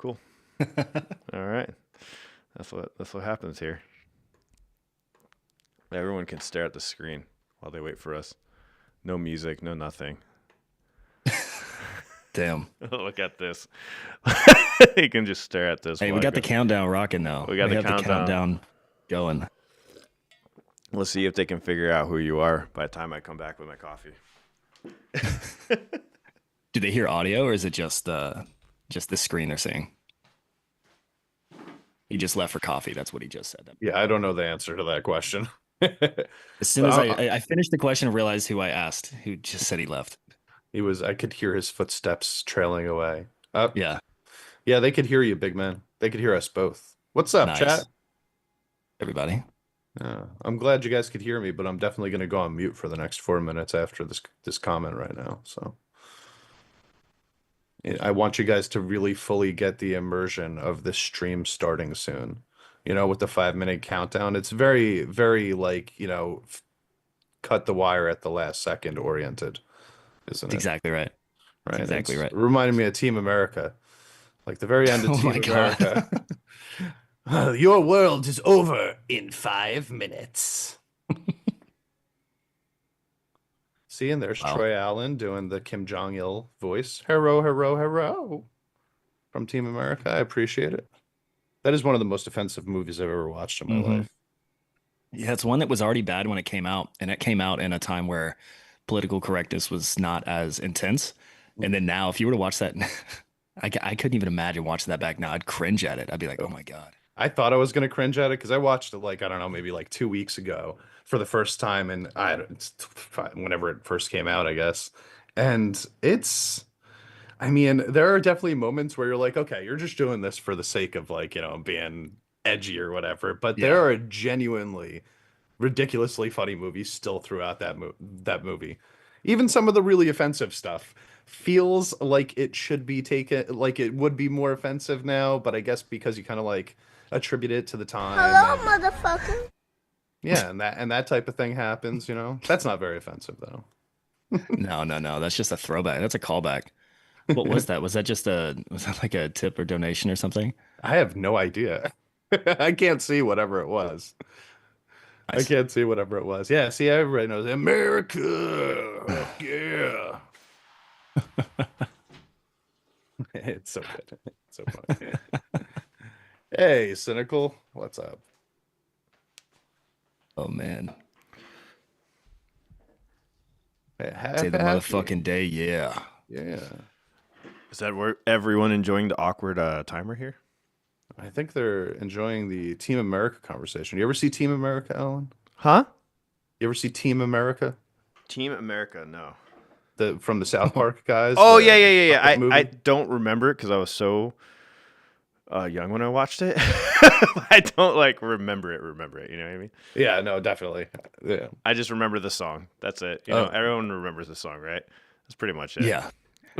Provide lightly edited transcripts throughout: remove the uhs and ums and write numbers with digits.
Cool. All right. That's what happens here. Everyone can stare at the screen while they wait for us. No music, no nothing. Damn. Look at this. You can just stare at this. Hey, we got the countdown rocking now. We got the have countdown. the countdown going. Let's see if they can figure out who you are by the time I come back with my coffee. Do they hear audio, or is it just the screen they're seeing? He just left for coffee. That's what he just said. Yeah, I don't know the answer to that question. As soon as I finished the question and realized who I asked, who just said he left. I could hear his footsteps trailing away. Yeah. Yeah, they could hear you, big man. They could hear us both. What's up, Nice. chat? Everybody. I'm glad you guys could hear me, but I'm definitely going to go on mute for the next 4 minutes after this comment right now. So I want you guys to really fully get the immersion of this stream starting soon. With the 5-minute countdown, it's very, very like, cut the wire at the last second oriented, isn't it? Exactly right. Right. Exactly right. It reminded me of Team America, like the very end of Team America. Your world is over in 5 minutes. See, and there's Troy Allen doing the Kim Jong-il voice. Hero, hero, hero. From Team America. I appreciate it. That is one of the most offensive movies I've ever watched in my life. Yeah, it's one that was already bad when it came out, and it came out in a time where political correctness was not as intense. And then now, if you were to watch that, I couldn't even imagine watching that back now. I'd cringe at it. I'd be like, oh my God. I thought I was going to cringe at it because I watched it maybe 2 weeks ago for the first time. And whenever it first came out, I guess. And there are definitely moments where you're like, okay, you're just doing this for the sake of being edgy or whatever. But there are genuinely ridiculously funny movies still throughout that movie. Even some of the really offensive stuff feels like it should be taken, like it would be more offensive now, but I guess because you kind of attribute it to the time. Hello, motherfucker. Yeah, and that type of thing happens, That's not very offensive though. No. That's just a throwback. That's a callback. What was that? Was that like a tip or donation or something? I have no idea. I can't see whatever it was. I can't see whatever it was. Yeah, see, everybody knows America. Yeah. It's so good. It's so funny. Hey, Cynical. What's up? Oh, man. Say the motherfucking day, yeah. Yeah. Is that where everyone enjoying the awkward timer here? I think they're enjoying the Team America conversation. You ever see Team America, Alan? Huh? You ever see Team America? Team America, no. From the South Park guys? Oh, yeah. I don't remember it because I was so young when I watched it. I don't remember it. You know what I mean? Yeah, no, definitely. Yeah. I just remember the song. That's it. You know, everyone remembers the song, right? That's pretty much it. Yeah.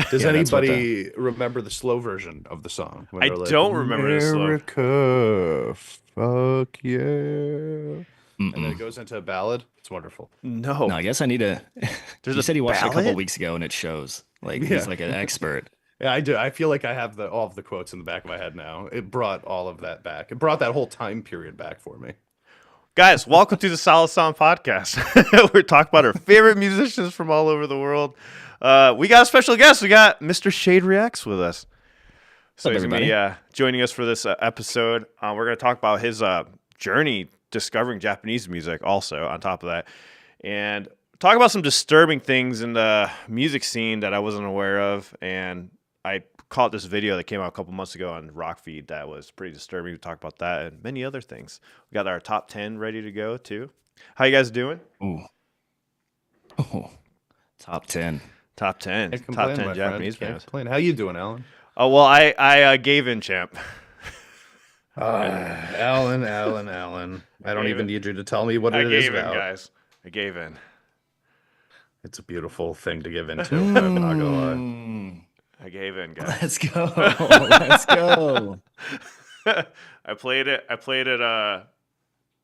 Does anybody remember the slow version of the song? I don't remember the slow. America, fuck yeah. And then it goes into a ballad. It's wonderful. No, I guess I need to. You said you watched it a couple weeks ago, and it shows. He's like an expert. Yeah, I do. I feel like I have all of the quotes in the back of my head now. It brought all of that back. It brought that whole time period back for me. Guys, welcome to the Solid Sound Podcast. We're talking about our favorite musicians from all over the world. We got a special guest. We got Mr. Shade Reacts with us. So he's going to be joining us for this episode. We're going to talk about his journey discovering Japanese music also on top of that. And talk about some disturbing things in the music scene that I wasn't aware of. And I caught this video that came out a couple months ago on Rockfeed that was pretty disturbing. We talk about that and many other things. We got our top 10 ready to go too. How you guys doing? Ooh. Oh, top 10. Top 10. Top 10 Japanese bands. How you doing, Alan? Oh, well, I gave in, champ. Alan. I don't even need you to tell me what it is about. Guys. I gave in. It's a beautiful thing to give into. I'm not gonna lie. I gave in, guys. Let's go. Let's go. I played it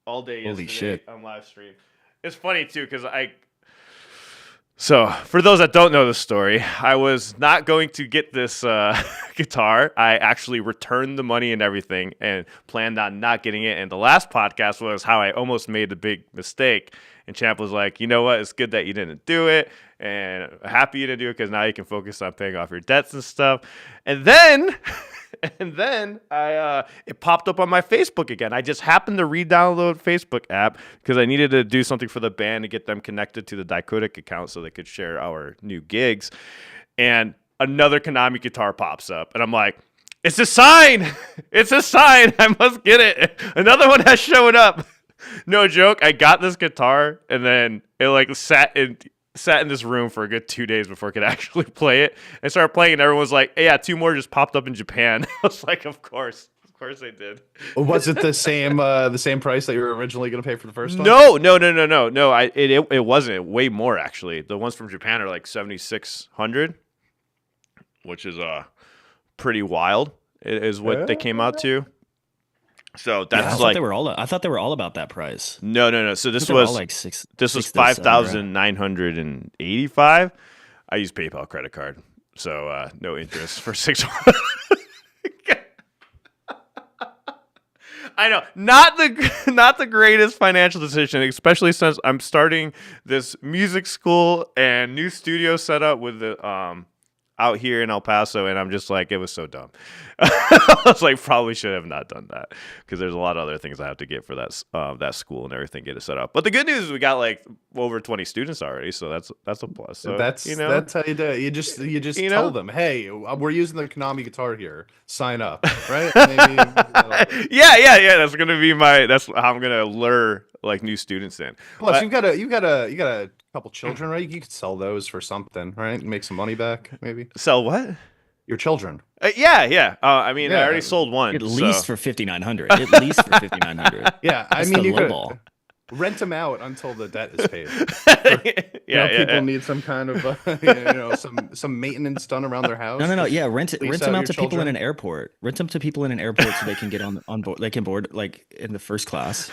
all day Holy shit. on live stream. It's funny too because So, for those that don't know the story, I was not going to get this guitar. I actually returned the money and everything and planned on not getting it. And the last podcast was how I almost made the big mistake. And Champ was like, you know what? It's good that you didn't do it. And happy you didn't do it because now you can focus on paying off your debts and stuff. And then... it popped up on my Facebook again. I just happened to re-download Facebook app because I needed to do something for the band to get them connected to the Dicodec account so they could share our new gigs. And another Konami guitar pops up, and I'm like, "It's a sign! It's a sign! I must get it." Another one has shown up. No joke. I got this guitar, and then it like sat in this room for a good 2 days before I could actually play it. And started playing, and everyone was like, hey, yeah, 2 more just popped up in Japan. I was like, of course they did. Was it the same price that you were originally going to pay for the first one? No. It wasn't. Way more, actually. The ones from Japan are like 7,600, which is pretty wild. It is what they came out to. So that's I thought they were all about that price. No. So this was like this was 5,985. I use PayPal credit card, so no interest for 6 months. I know, not the greatest financial decision, especially since I'm starting this music school and new studio setup with the out here in El Paso, and I'm just like, it was so dumb. I was like, probably should have not done that because there's a lot of other things I have to get for that school and everything, get it set up. But the good news is we got like over 20 students already, so that's a plus. So that's how you do it. You just tell them, hey, we're using the Konami guitar here. Sign up, right? Maybe, yeah. That's how I'm gonna lure like new students in. Plus, you got a couple children, right? You could sell those for something, right? Make some money back, maybe. Sell what? Your children. Yeah. I mean, I already sold one. At least for $5,900. At least for $5,900. Yeah, I mean, you could rent them out until the debt is paid. People need some kind of some maintenance done around their house. No. Yeah, rent them out to people in an airport. Rent them to people in an airport so they can get on board. They can board like in the first class.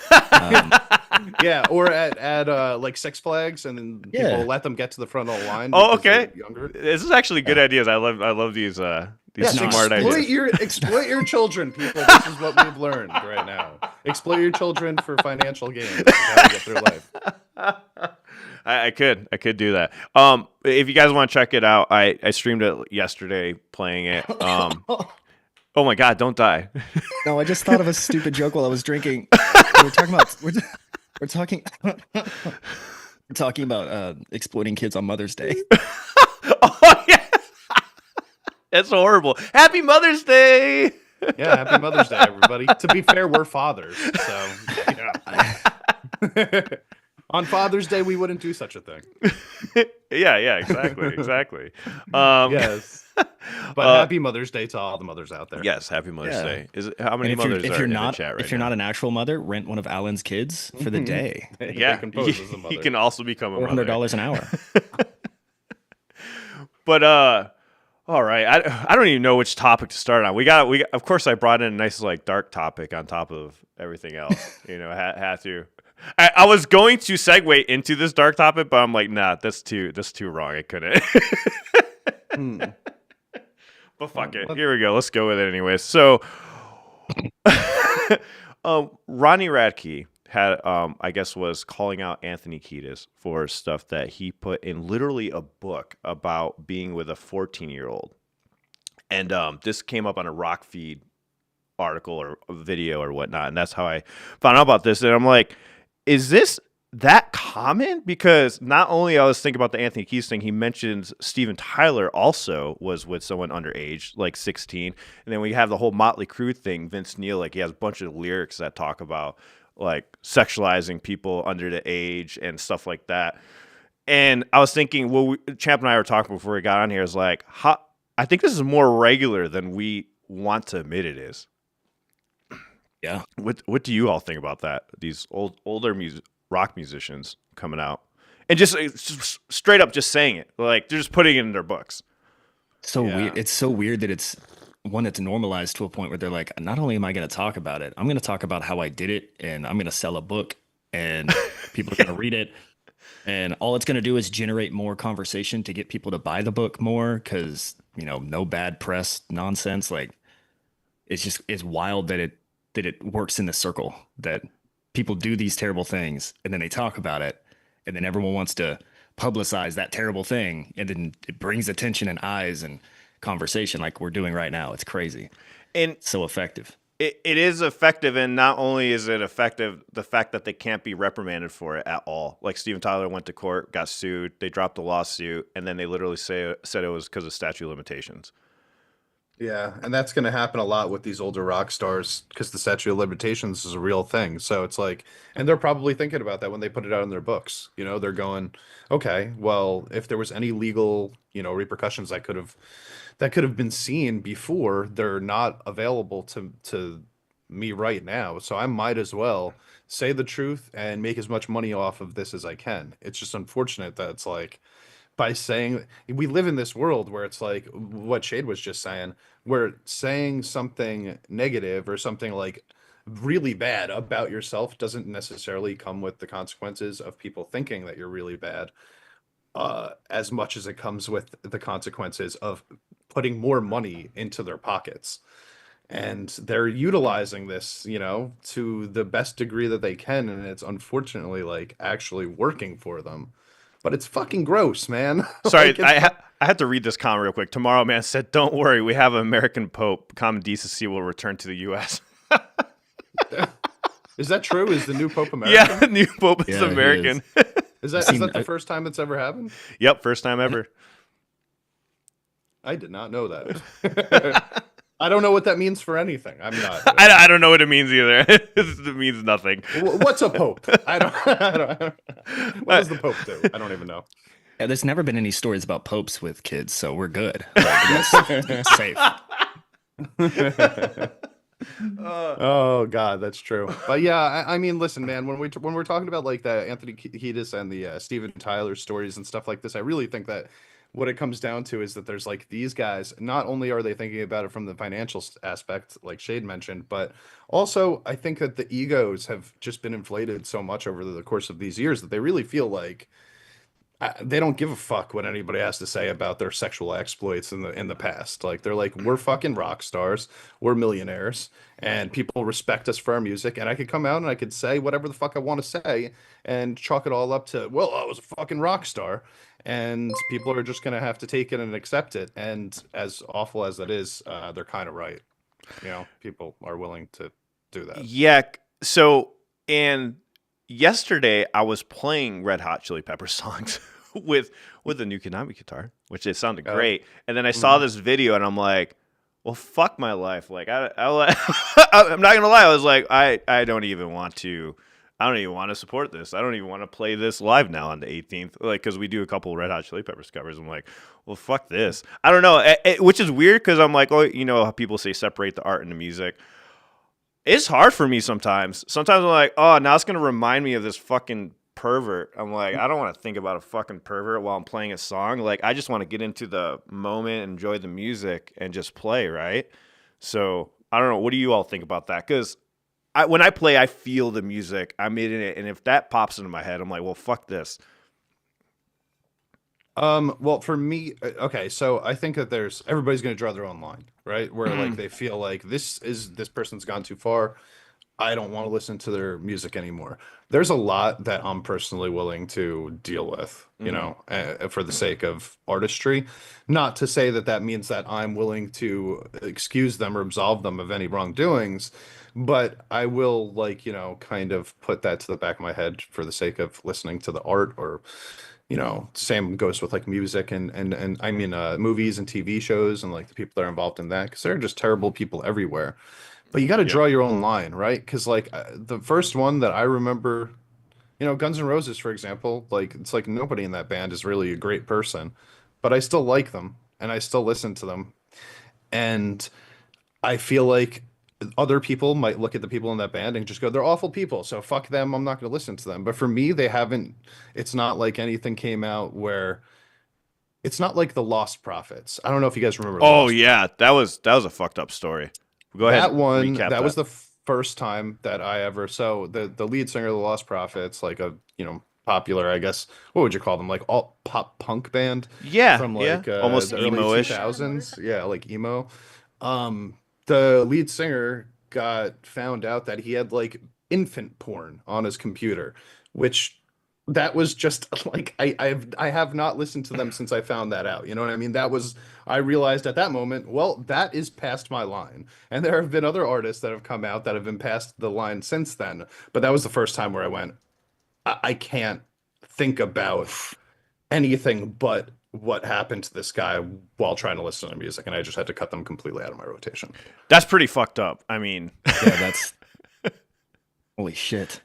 Yeah, or at like Six Flags, and then people let them get to the front of the line. Oh, okay. Younger. This is actually good ideas. I love these smart ideas. Exploit your children, people. This is what we've learned right now. Exploit your children for financial gain. How to get through life. I could do that. If you guys want to check it out, I streamed it yesterday playing it. Oh my God, don't die. No, I just thought of a stupid joke while I was drinking. We're talking about exploiting kids on Mother's Day. Oh yeah. That's horrible. Happy Mother's Day. Yeah, happy Mother's Day, everybody. To be fair, we're fathers, so on Father's Day we wouldn't do such a thing. Yeah, exactly. Yes. But happy Mother's Day to all the mothers out there. Yes, happy Mother's Day. How many mothers are in the chat right now? If you're not an actual mother, rent one of Alan's kids for the day. Yeah, he can also become a mother. $400 an hour. But all right, I don't even know which topic to start on. We of course I brought in a nice like dark topic on top of everything else. Had to. I was going to segue into this dark topic, but I'm like, nah, that's too wrong. I couldn't. But fuck it. Here we go. Let's go with it anyway. So, Ronnie Radke had, I guess, was calling out Anthony Kiedis for stuff that he put in literally a book about being with a 14-year-old. And this came up on a Rock Feed article or a video or whatnot. And that's how I found out about this. And I'm like, is this that common? Because not only I was thinking about the Anthony Kiedis thing, he mentions Steven Tyler also was with someone underage, like 16. And then we have the whole Motley Crue thing. Vince Neil, like he has a bunch of lyrics that talk about like sexualizing people under the age and stuff like that. And I was thinking, Champ and I were talking before we got on here, is like, I think this is more regular than we want to admit it is. Yeah. What do you all think about that? These older rock musicians coming out and just straight up just saying it, like they're just putting it in their books. Weird. It's so weird that it's normalized to a point where they're like, not only am I going to talk about it, I'm going to talk about how I did it, and I'm going to sell a book, and people are going to read it. And all it's going to do is generate more conversation to get people to buy the book more because, no bad press nonsense. Like it's wild that it works in the circle that people do these terrible things and then they talk about it and then everyone wants to publicize that terrible thing and then it brings attention and eyes and conversation like we're doing right now. It's crazy. And so effective. It is effective, and not only is it effective, the fact that they can't be reprimanded for it at all. Like Steven Tyler went to court, got sued, they dropped the lawsuit, and then they literally said it was because of statute of limitations. Yeah, and that's going to happen a lot with these older rock stars because the statute of limitations is a real thing. So it's like, and they're probably thinking about that when they put it out in their books. They're going, okay, well, if there was any legal, repercussions that could have been seen before, they're not available to me right now. So I might as well say the truth and make as much money off of this as I can. It's just unfortunate that it's like, by saying we live in this world where it's like what Shade was just saying, where saying something negative or something like really bad about yourself doesn't necessarily come with the consequences of people thinking that you're really bad, as much as it comes with the consequences of putting more money into their pockets. And they're utilizing this, to the best degree that they can, and it's unfortunately like actually working for them. But it's fucking gross, man. Sorry, I had to read this comment real quick. Tomorrow Man said, "Don't worry, we have an American Pope. Common decency will return to the U.S." Is that true? Is the new Pope American? Yeah, new Pope is American. Is that the first time it's ever happened? Yep, first time ever. I did not know that. I don't know what that means for anything. I'm not. I don't know what it means either. It means nothing. What's a pope? I don't. What does the pope do? I don't even know. Yeah, there's never been any stories about popes with kids, so we're good. Like, safe. Oh God, that's true. But yeah, I mean, listen, man. When we're talking about like the Anthony Kiedis and the Steven Tyler stories and stuff like this, I really think that what it comes down to is that there's like these guys, not only are they thinking about it from the financial aspect, like Shade mentioned, but also I think that the egos have just been inflated so much over the course of these years that they really feel like they don't give a fuck what anybody has to say about their sexual exploits in the past. Like they're like, we're fucking rock stars, we're millionaires, and people respect us for our music. And I could come out and I could say whatever the fuck I want to say and chalk it all up to, well, I was a fucking rock star, and people are just gonna have to take it and accept it. And as awful as that is, they're kind of right. People are willing to do that. Yeah. So and yesterday I was playing Red Hot Chili Pepper songs with the new Konami guitar, which it sounded great. And then I saw this video and I'm like, well, fuck my life. Like I'm not gonna lie. I was like, I don't even want to support this. I don't even want to play this live now on the 18th. Like, cause we do a couple Red Hot Chili Peppers covers. I'm like, well, fuck this. I don't know. Which is weird. Cause I'm like, oh, how people say separate the art and the music. It's hard for me sometimes. Sometimes I'm like, oh, now it's going to remind me of this fucking pervert. I'm like, I don't want to think about a fucking pervert while I'm playing a song. Like, I just want to get into the moment, enjoy the music, and just play, right? So, I don't know. What do you all think about that? Because when I play, I feel the music. I'm in it. And if that pops into my head, I'm like, well, fuck this. Well, for me, okay, so I think that everybody's going to draw their own line, right? Where like they feel like this person's gone too far. I don't want to listen to their music anymore. There's a lot that I'm personally willing to deal with, for the sake of artistry. Not to say that means that I'm willing to excuse them or absolve them of any wrongdoings, but I will kind of put that to the back of my head for the sake of listening to the art. Or same goes with like music and I mean movies and TV shows and like the people that are involved in that, because there are just terrible people everywhere. But you got to draw your own line, right? Because like the first one that I remember, Guns N' Roses, for example, like it's like nobody in that band is really a great person, but I still like them and I still listen to them. And I feel like other people might look at the people in that band and just go, they're awful people, so fuck them, I'm not going to listen to them. But for me, it's not like anything came out where it's not like the Lost Prophets. I don't know if you guys remember. Oh yeah, that was a fucked up story. Go ahead. That one, that was the first time that I ever, so the lead singer of the Lost Prophets, like popular, I guess. What would you call them? Like alt pop punk band Yeah, from yeah, like almost the early emo-ish. 2000s. Yeah, like emo. The lead singer got found out that he had like infant porn on his computer, which that was just like I have not listened to them since I found that out. You know what I mean? That was I realized at that moment, well, that is past my line. And there have been other artists that have come out that have been past the line since then. But that was the first time where I went, I can't think about anything but what happened to this guy while trying to listen to music, and I just had to cut them completely out of my rotation. That's pretty fucked up. I mean, Yeah, that's holy shit.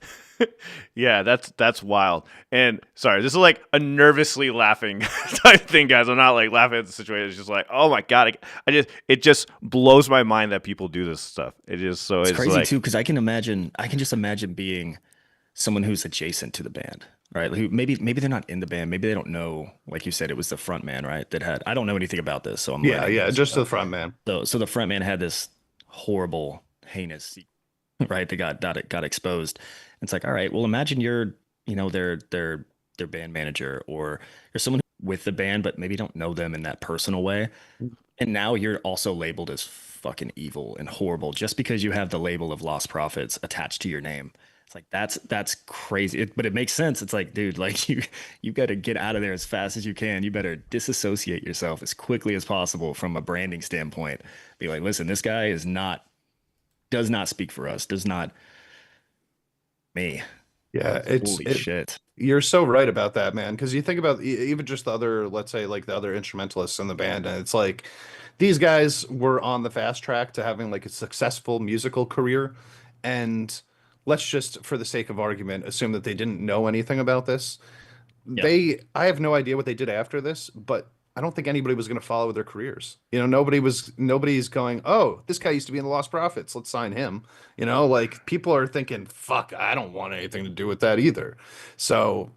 yeah, that's wild. And sorry, this is like a nervously laughing type thing, guys. I'm not like laughing at the situation. It's just like, oh my god, it just blows my mind that people do this stuff. It is so It's it's crazy like, too, because I can just imagine being someone who's adjacent to the band, right? Who maybe they're not in the band, maybe they don't know, like you said, it was the front man, right? That had I don't know anything about this, so I'm Yeah, learning yeah, this. just to the front man. So the front man had this horrible, heinous secret, right? That got exposed. It's like, all right, well, imagine you're, their band manager, or you're someone with the band, but maybe don't know them in that personal way. And now you're also labeled as fucking evil and horrible just because you have the label of Lost Prophets attached to your name. It's like that's crazy. But it makes sense. It's like, dude, like you better get out of there as fast as you can. You better disassociate yourself as quickly as possible from a branding standpoint. Be like, listen, this guy does not speak for us. Does not me. Yeah, Holy it shit. you're so right about that, man. Because you think about even just the other, let's say, like the other instrumentalists in the band, and it's like these guys were on the fast track to having like a successful musical career, and let's just, for the sake of argument, assume that they didn't know anything about this. Yeah. I have no idea what they did after this, but I don't think anybody was going to follow their careers. Nobody's going, oh, this guy used to be in the Lost Prophets, let's sign him. Like people are thinking, fuck, I don't want anything to do with that either. So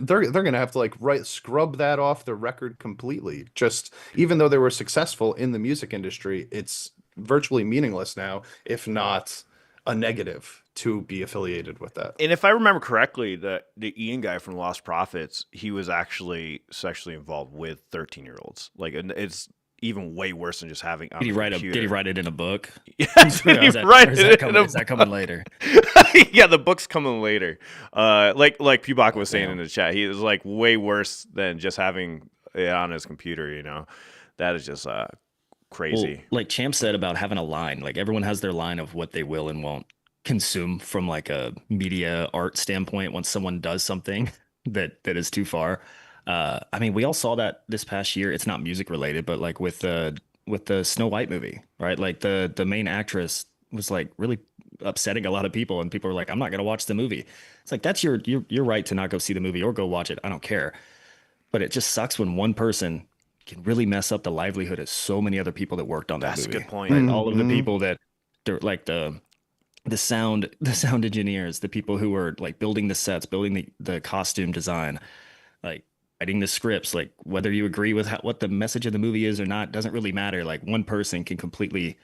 they're going to have to like scrub that off the record completely. Just even though they were successful in the music industry, it's virtually meaningless now, if not a negative to be affiliated with that. and if I remember correctly, the Ian guy from Lost Prophets, he was actually sexually involved with 13-year-olds. Like, and it's even way worse than just having on a computer. Did he write it in a book? Yes, did he write it in a Is that coming later? yeah, the book's coming later. Like Pubaka was saying in the chat, he was like way worse than just having it on his computer. That is just crazy. Well, like Champ said about having a line, like everyone has their line of what they will and won't consume from like a media art standpoint once someone does something that is too far. I mean, we all saw that this past year. It's not music related, but like with the Snow White movie, right? Like the main actress was like really upsetting a lot of people, and people were like, "I'm not gonna watch the movie." It's like that's your right to not go see the movie or go watch it. I don't care. But it just sucks when one person can really mess up the livelihood of so many other people that worked on that That's movie. a good point. Right? All of the people that they're like the sound engineers, the people who were like building the sets, building the costume design, like writing the scripts, like whether you agree with what the message of the movie is or not doesn't really matter. Like one person can completely,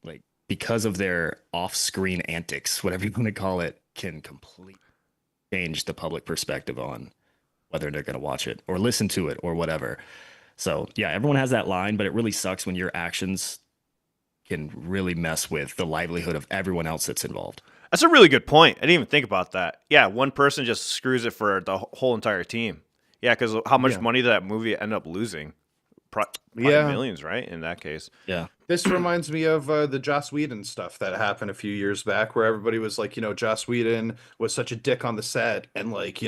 like, because of their off-screen antics, whatever you want to call it, can completely change the public perspective on whether they're going to watch it or listen to it or whatever. So yeah, everyone has that line, but it really sucks when your actions can really mess with the livelihood of everyone else that's involved. That's a really good point. I didn't even think about that. Yeah, one person just screws it for the whole entire team. Yeah, because how much money did that movie end up losing? Probably millions, right? In that case. Yeah. This reminds me of the Joss Whedon stuff that happened a few years back, where everybody was like, Joss Whedon was such a dick on the set, and like,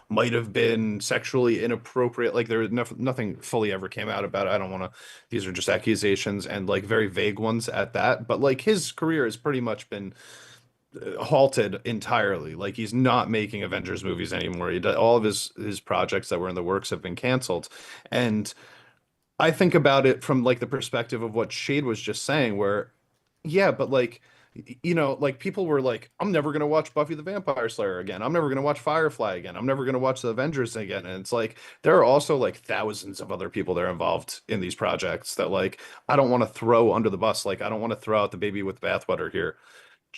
might have been sexually inappropriate. Like there was nothing fully ever came out about it. I don't want to. These are just accusations, and like very vague ones at that. But like his career has pretty much been halted entirely. Like he's not making Avengers movies anymore. All of his projects that were in the works have been canceled, and I think about it from like the perspective of what Shade was just saying, where, yeah, but like, like people were like, I'm never going to watch Buffy the Vampire Slayer again. I'm never going to watch Firefly again. I'm never going to watch the Avengers again. And it's like, there are also like thousands of other people that are involved in these projects that like, I don't want to throw under the bus. Like, I don't want to throw out the baby with bathwater here.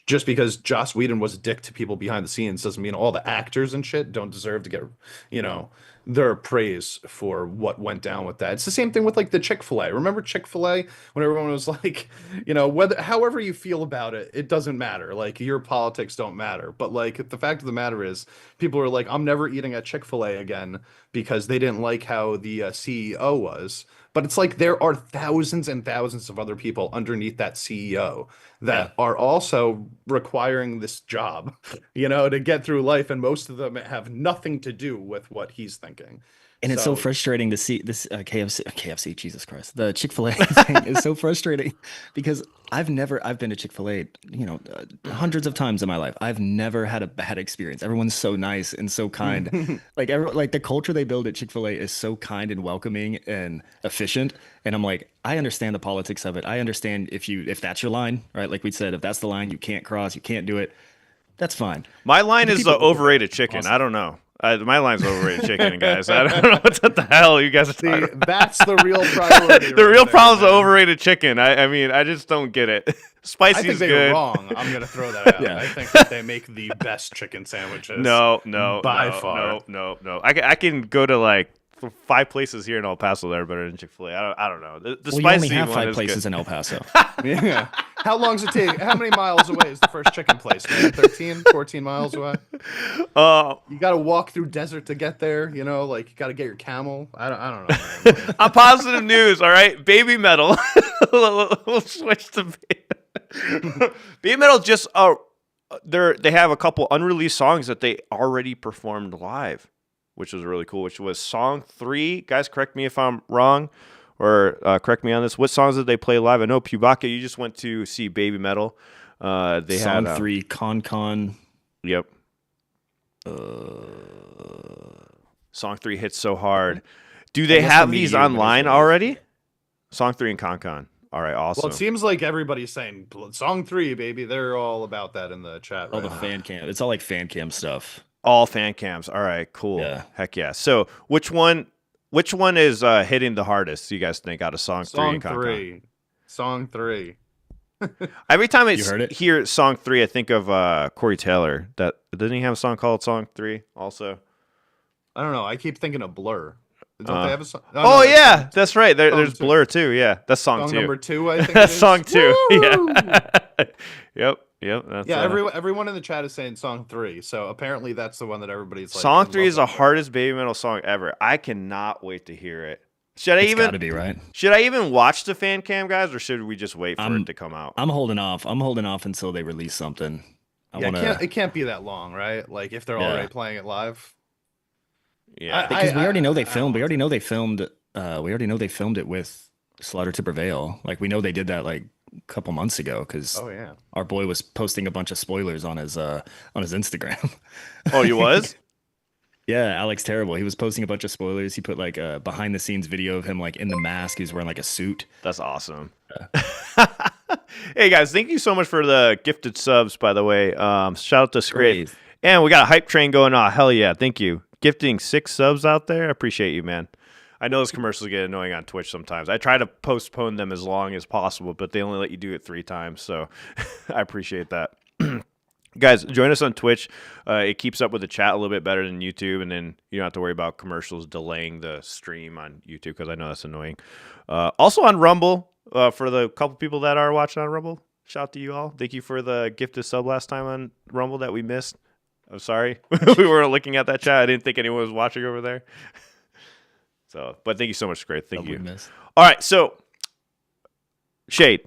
just because Joss Whedon was a dick to people behind the scenes doesn't mean all the actors and shit don't deserve to get, you know, their praise for what went down with that. It's the same thing with like the Chick-fil-A. Remember Chick-fil-A when everyone was like, you know, whether however you feel about it, it doesn't matter. Like your politics don't matter. But like the fact of the matter is, people are like, I'm never eating at Chick-fil-A again because they didn't like how the CEO was. But it's like there are thousands and thousands of other people underneath that CEO that are also requiring this job, you know, to get through life. And most of them have nothing to do with what he's thinking. And it's so frustrating to see this KFC, Jesus Christ, the Chick-fil-A thing is so frustrating because I've been to Chick-fil-A, you know, hundreds of times in my life. I've never had a bad experience. Everyone's so nice and so kind. like the culture they build at Chick-fil-A is so kind and welcoming and efficient. And I'm like, I understand the politics of it. I understand if that's your line, right? Like we said, if that's the line you can't cross, you can't do it. That's fine. My line is overrated chicken. Awesome. I don't know. My line's overrated chicken, guys. I don't know what the hell you guys are talking about. That's the real priority. The real problem is the overrated chicken. I mean, I just don't get it. Spicy I think is they good. Were wrong. I'm gonna throw that out. I think that they make the best chicken sandwiches. By far. No. I can go to like 5 places here in El Paso that are better than Chick-fil-A. I don't know. The spicy you only have one 5 is places good. in El Paso. Yeah. How long does it take? How many miles away is the first chicken place, man? 13, 14 miles away? You got to walk through desert to get there, you know? Like, you got to get your camel. I don't know, man. On positive news, all right? BABYMETAL. We'll switch to BABYMETAL just... they have a couple unreleased songs that they already performed live, which was really cool, which was song 3. Guys, correct me if I'm wrong, or correct me on this. What songs did they play live? I know, Pubaka, you just went to see BABYMETAL. They song had 3, Con. Yep. Song 3 hits so hard. Do they have these online already? Song 3 and Con. All right, awesome. Well, it seems like everybody's saying song 3, baby. They're all about that in the chat. All the fan cam. It's all like fan cam stuff. All fan cams. All right, cool. Yeah. Heck yeah. So which one is hitting the hardest, you guys think, out of song 3 and Con? Song 3. Every time I hear song 3, I think of Corey Taylor. Doesn't he have a song called Song 3 also? I don't know. I keep thinking of Blur. Don't they have a song? Oh, yeah, that's right. There's Blur too. Yeah, that's song 2. Song number 2, I think. That's song 2. Yeah. Yep. That's, everyone in the chat is saying song 3. So apparently that's the one that everybody's like. Song 3 is the hardest BABYMETAL song ever. I cannot wait to hear it. It's gotta be, right? Should I even watch the fan cam, guys, or should we just wait for it to come out? I'm holding off. until they release something. It can't be that long, right? Like if they're already playing it live. Yeah, because we already know they filmed. We already know they filmed it with Slaughter to Prevail. Like we know they did that like a couple months ago because our boy was posting a bunch of spoilers on his Instagram. Oh, he was? Yeah, Alex Terrible. He was posting a bunch of spoilers. He put like a behind the scenes video of him like in the mask. He was wearing like a suit. That's awesome. Hey guys, thank you so much for the gifted subs, by the way. Shout out to Scrape. And we got a hype train going on. Hell yeah, thank you. Gifting 6 subs out there. I appreciate you, man. I know those commercials get annoying on Twitch sometimes. I try to postpone them as long as possible, but they only let you do it 3 times, so I appreciate that. Guys, join us on Twitch. It keeps up with the chat a little bit better than YouTube, and then you don't have to worry about commercials delaying the stream on YouTube, because I know that's annoying. Also on Rumble, for the couple people that are watching on Rumble, shout out to you all. Thank you for the gifted sub last time on Rumble that we missed. I'm sorry. We weren't looking at that chat. I didn't think anyone was watching over there. So, but thank you so much, Great. Thank you. All right, so Shade.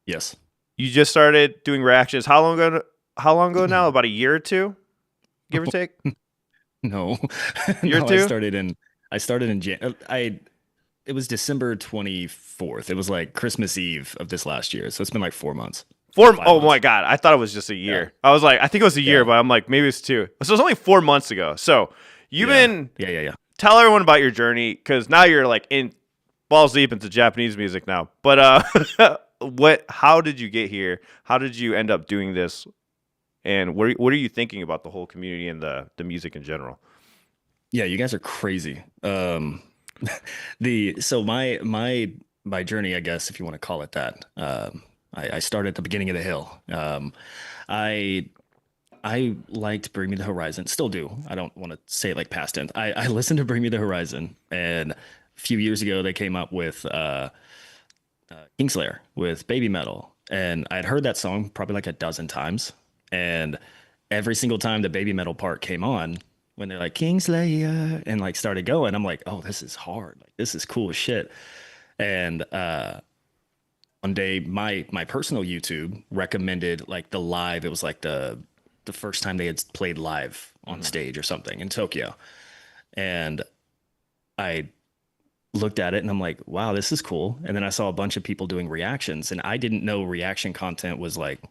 Yes. You just started doing reactions. How long ago now? About a year or 2, give or take? No. Year or 2? I started in it was December 24th. It was like Christmas Eve of this last year. So it's been like 4 months. Oh my God. I thought it was just a year. Yeah. I was like, I think it was a year, but I'm like, maybe it's 2. So it's only 4 months ago. So you've been... Yeah. Tell everyone about your journey, because now you're like in balls deep into Japanese music now. But how did you get here? How did you end up doing this? And what are you thinking about the whole community and the music in general? Yeah, you guys are crazy. So my journey, I guess, if you want to call it that, I started at the beginning of the hill. I I liked Bring Me the Horizon. Still do. I don't want to say it like past tense. I listened to Bring Me the Horizon, and a few years ago they came up with Kingslayer with Baby Metal, and I'd heard that song probably like a dozen times, and every single time the Baby Metal part came on, when they're like Kingslayer and like started going, I'm like, oh, this is hard. Like this is cool as shit. And one day my personal YouTube recommended like the live. It was like the first time they had played live on stage or something in Tokyo. And I looked at it and I'm like, wow, this is cool. And then I saw a bunch of people doing reactions, and I didn't know reaction content was like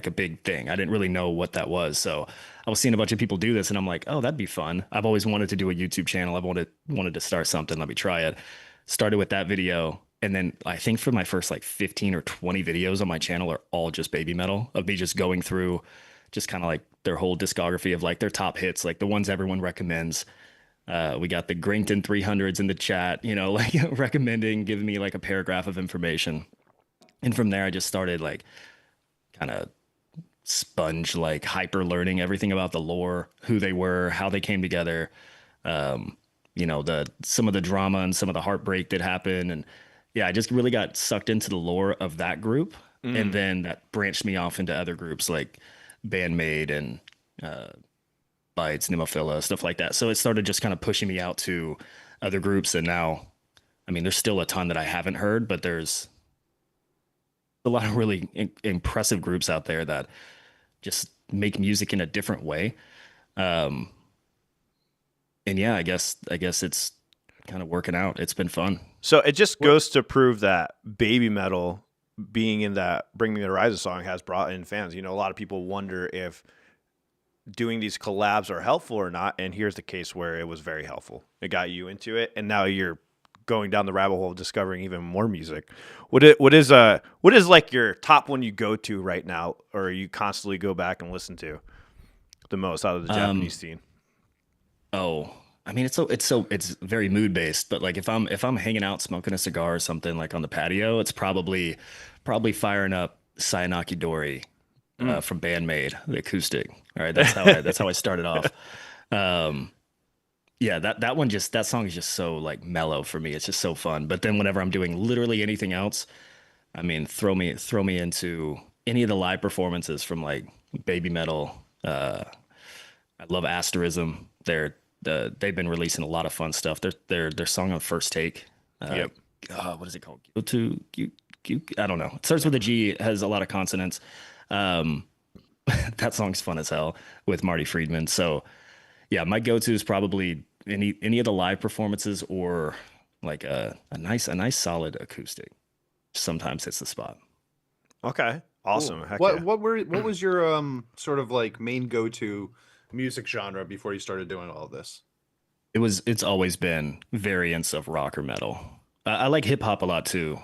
a big thing. I didn't really know what that was. So I was seeing a bunch of people do this and I'm like, oh, that'd be fun. I've always wanted to do a YouTube channel. I've wanted to start something. Let me try it. Started with that video. And then I think for my first like 15 or 20 videos on my channel are all just Baby Metal, of me just going through just kind of like their whole discography of like their top hits, like the ones everyone recommends. We got the Grington 300s in the chat, you know, like recommending, giving me like a paragraph of information. And from there, I just started like kind of sponge, like hyper learning everything about the lore, who they were, how they came together, you know, some of the drama and some of the heartbreak that happened. And yeah, I just really got sucked into the lore of that group. And then that branched me off into other groups like Bandmate and Bites, Nemophila, stuff like that. So it started just kind of pushing me out to other groups. And now, I mean, there's still a ton that I haven't heard, but there's a lot of really impressive groups out there that just make music in a different way. And yeah, I guess it's kind of working out. It's been fun. So it just goes to prove that Baby Metal being in that Bring Me the Horizon song has brought in fans. You know, a lot of people wonder if doing these collabs are helpful or not, and here's the case where it was very helpful. It got you into it, and now you're going down the rabbit hole of discovering even more music. What is like your top one you go to right now, or you constantly go back and listen to the most out of the Japanese scene? Oh, I mean, it's very mood based, but like if I'm hanging out smoking a cigar or something like on the patio, it's probably firing up Sayanaki Dori from Bandmade, the acoustic. All right, that's how I started off. Yeah, that song is just so like mellow for me. It's just so fun. But then whenever I'm doing literally anything else, I mean, throw me into any of the live performances from like Baby Metal. I love Asterism. They've been releasing a lot of fun stuff. Their song on First Take. Yep. What is it called? I don't know. It starts with a G. Has a lot of consonants. That song's fun as hell with Marty Friedman. So yeah, my go-to is probably any of the live performances or like a nice solid acoustic. Sometimes hits the spot. Okay, awesome. Cool. What was your sort of like main go-to music genre before you started doing all of this? It's always been variants of rock or metal. I like hip hop a lot too.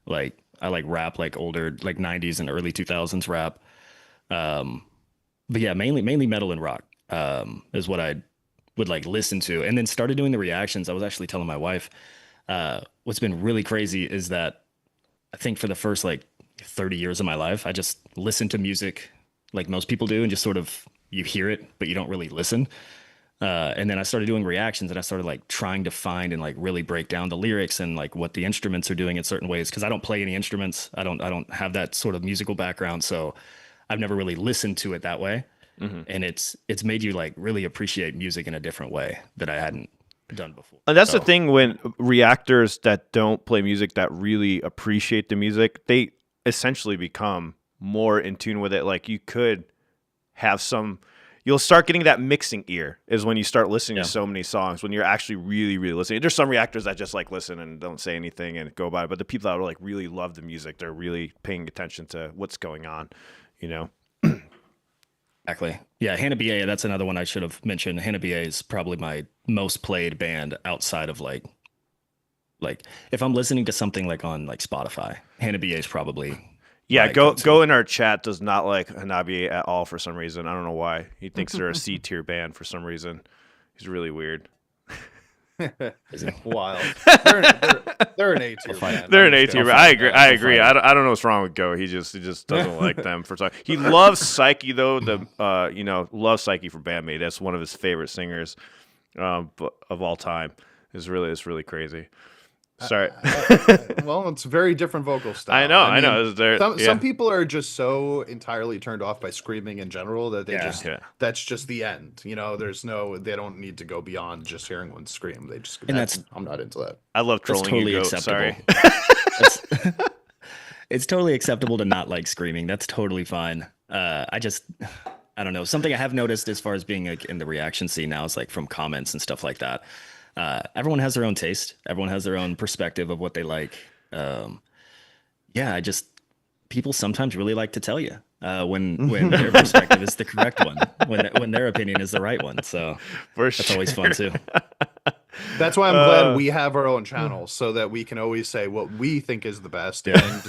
Like I like rap, like older, like 90s and early 2000s rap. But yeah, mainly metal and rock is what I would like listen to. And then started doing the reactions. I was actually telling my wife, what's been really crazy is that I think for the first like 30 years of my life, I just listened to music like most people do and just sort of you hear it, but you don't really listen. And then I started doing reactions and I started like trying to find and like really break down the lyrics and like what the instruments are doing in certain ways. Cause I don't play any instruments. I don't have that sort of musical background. So I've never really listened to it that way. Mm-hmm. And it's made you like really appreciate music in a different way that I hadn't done before. And that's the thing when reactors that don't play music that really appreciate the music, they essentially become more in tune with it. Like you could have you'll start getting that mixing ear is when you start listening to so many songs, when you're actually really, really listening. There's some reactors that just like listen and don't say anything and go by it. But the people that like really love the music, they're really paying attention to what's going on, you know? Exactly. Yeah, Hannah BA, that's another one I should have mentioned. Hannah BA is probably my most played band outside of like if I'm listening to something like on like Spotify, Hannah BA is probably go in our chat does not like Hanabi at all for some reason. I don't know why. He thinks they're a C tier band for some reason. He's really weird. Wild. They're an A tier band. They're I'm an A just tier. gonna I say agree. that. I agree. I don't know what's wrong with Go. He just doesn't like them for some. He loves Psyche though. Loves Psyche for Bandmate. That's one of his favorite singers, of all time. It's really crazy. Sorry. Well, it's a very different vocal style. I know. Some people are just so entirely turned off by screaming in general that that's just the end. You know, they don't need to go beyond just hearing one scream. I'm not into that. I love trolling totally you. Go. Acceptable. Sorry. It's totally acceptable to not like screaming. That's totally fine. I don't know. Something I have noticed as far as being like in the reaction scene now is like from comments and stuff like that. Everyone has their own taste. Everyone has their own perspective of what they like. People sometimes really like to tell you when their perspective is the correct one, when their opinion is the right one. So that's always fun too. That's why I'm glad we have our own channel so that we can always say what we think is the best and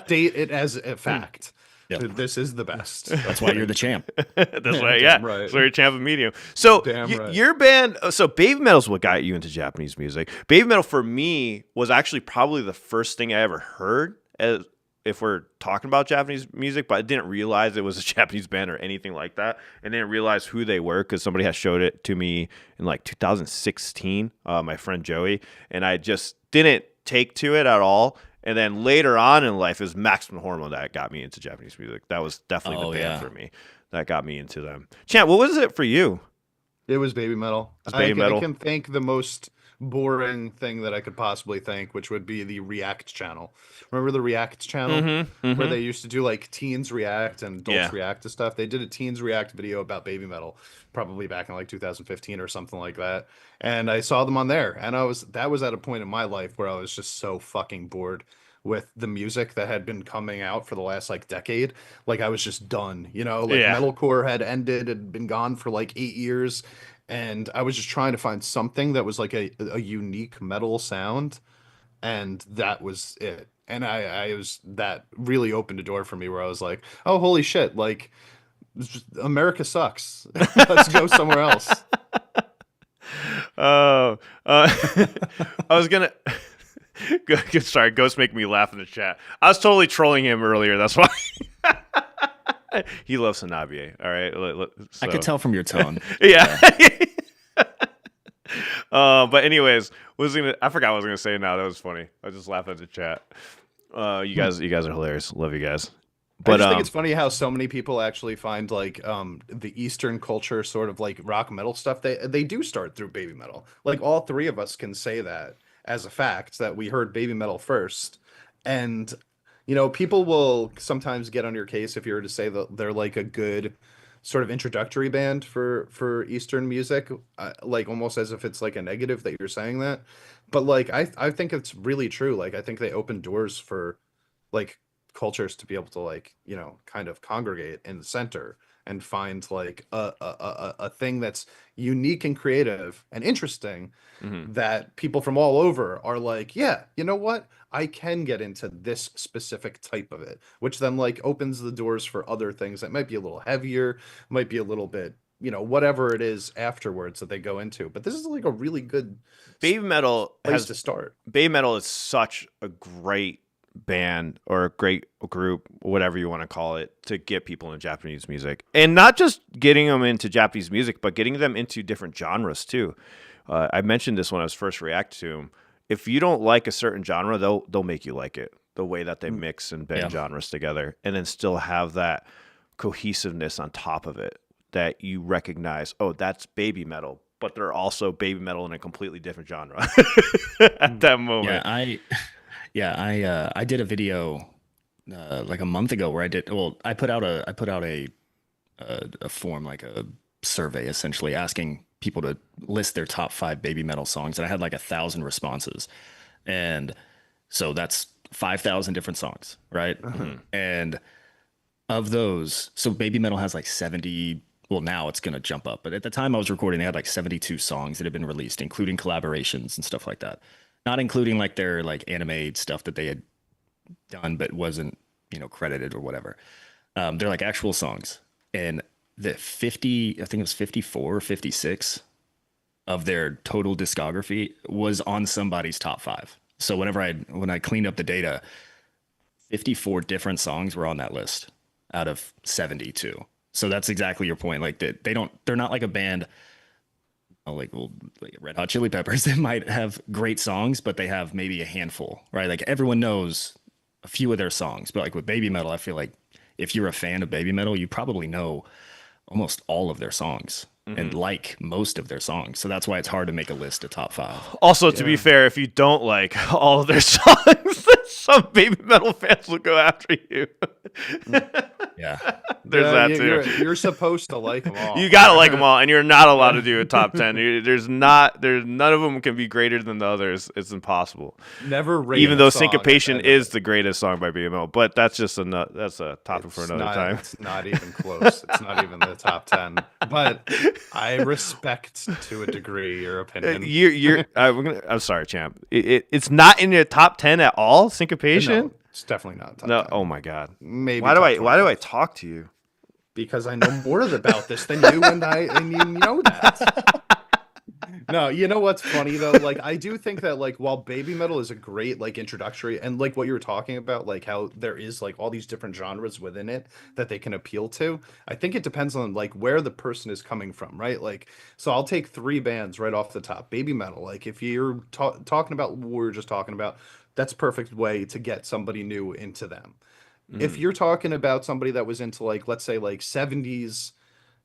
state it as a fact. Yep. This is the best. That's why you're the champ. That's why, yeah. Right. That's why you're champ of medium. So your band, so BABYMETAL is what got you into Japanese music. BABYMETAL for me was actually probably the first thing I ever heard, if we're talking about Japanese music, but I didn't realize it was a Japanese band or anything like that. And didn't realize who they were because somebody had showed it to me in like 2016, my friend Joey, and I just didn't take to it at all. And then later on in life, it was Maximum Hormone that got me into Japanese music. That was definitely the band for me that got me into them. Champ, what was it for you? It was BABYMETAL. I can think the most boring thing that I could possibly think, which would be the React channel. Remember the React channel where they used to do like teens react and adults react to stuff? They did a teens react video about BABYMETAL probably back in like 2015 or something like that. And I saw them on there, and that was at a point in my life where I was just so fucking bored with the music that had been coming out for the last like decade. Like I was just done, you know, like metalcore had ended, had been gone for like 8 years. And I was just trying to find something that was like a unique metal sound. And that was it. And that really opened a door for me where I was like, oh, holy shit. Like America sucks. Let's go somewhere else. I was going to, sorry, Ghost make me laugh in the chat. I was totally trolling him earlier. That's why. He loves Hanabiye. All right. So. I could tell from your tone. Yeah. But anyways, I forgot what I was gonna say now. That was funny. I was just laughing at the chat. You guys are hilarious. Love you guys. But I just think it's funny how so many people actually find like the Eastern culture sort of like rock metal stuff. They do start through BABYMETAL. Like all three of us can say that as a fact that we heard BABYMETAL first. And you know, people will sometimes get on your case if you were to say that they're like a good sort of introductory band for Eastern music, like almost as if it's like a negative that you're saying that. But like I think it's really true. Like I think they open doors for like cultures to be able to like, you know, kind of congregate in the center and find like a thing that's unique and creative and interesting that people from all over are like, yeah, you know what? I can get into this specific type of it, which then like opens the doors for other things that might be a little heavier, might be a little bit, you know, whatever it is afterwards that they go into. But this is like a really good BABYMETAL place to start. BABYMETAL is such a great band or a great group, whatever you want to call it, to get people into Japanese music. And not just getting them into Japanese music, but getting them into different genres too. I mentioned this when I was first reacting to them. If you don't like a certain genre, they'll make you like it. The way that they mix and bend genres together, and then still have that cohesiveness on top of it that you recognize. Oh, that's BABYMETAL, but they're also BABYMETAL in a completely different genre at that moment. I did a video like a month ago where I put out a form, like a survey essentially asking people to list their top 5 BABYMETAL songs, and I had like 1,000 responses, and so that's 5,000 different songs, right? And of those, so BABYMETAL has like 70. Well, now it's gonna jump up, but at the time I was recording, they had like 72 songs that had been released, including collaborations and stuff like that. Not including like their like anime stuff that they had done but wasn't, you know, credited or whatever. They're like actual songs, and the 50, I think it was 54 or 56 of their total discography was on somebody's top 5. So when I cleaned up the data, 54 different songs were on that list out of 72. So that's exactly your point. Like they're not like a band like Red Hot Chili Peppers. They might have great songs, but they have maybe a handful, right? Like everyone knows a few of their songs, but like with Baby Metal, I feel like if you're a fan of Baby Metal, you probably know almost all of their songs and like most of their songs. So that's why it's hard to make a list of top 5. Also, to be fair, if you don't like all of their songs, some Baby Metal fans will go after you. Yeah. There's that too. You're supposed to like them all. You gotta like them all, and you're not allowed to do a top 10. There's none of them can be greater than the others. It's impossible. Never rate even a though song Syncopation at is the greatest song by BML, but that's just that's a topic for another time. It's not even close. It's not even the top 10. But I respect to a degree your opinion. I'm sorry, champ. It's not in your top 10 at all. Syncopation. No, it's definitely not top No. 10. Oh my god. Maybe. Why do I talk to you? Because I know more about this than you, and you know that. No, you know what's funny though? Like I do think that like while Baby Metal is a great like introductory, and like what you were talking about, like how there is like all these different genres within it that they can appeal to. I think it depends on like where the person is coming from, right? Like, so I'll take 3 bands right off the top. Baby Metal, like if you're talking about what we were just talking about, that's a perfect way to get somebody new into them. If you're talking about somebody that was into like, let's say like 70s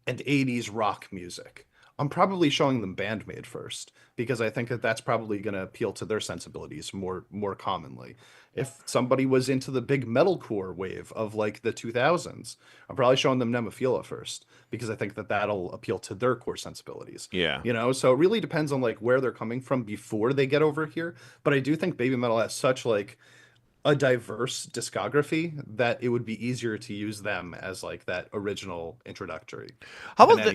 and 80s rock music, I'm probably showing them Bandmate first because I think that that's probably going to appeal to their sensibilities more commonly. If somebody was into the big metalcore wave of like the 2000s, I'm probably showing them Nemophila first because I think that that'll appeal to their core sensibilities. Yeah. You know, so it really depends on like where they're coming from before they get over here. But I do think Baby Metal has such like a diverse discography that it would be easier to use them as like that original introductory. How about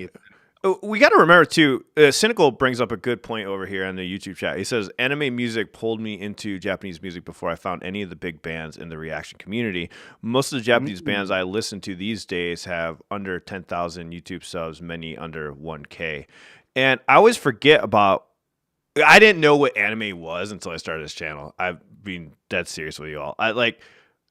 we got to remember too, Cynical brings up a good point over here on the YouTube chat. He says, anime music pulled me into Japanese music before I found any of the big bands in the reaction community. Most of the Japanese bands I listen to these days have under 10,000 YouTube subs, many under 1K. And I always forget about, I didn't know what anime was until I started this channel. I've been dead serious with you all.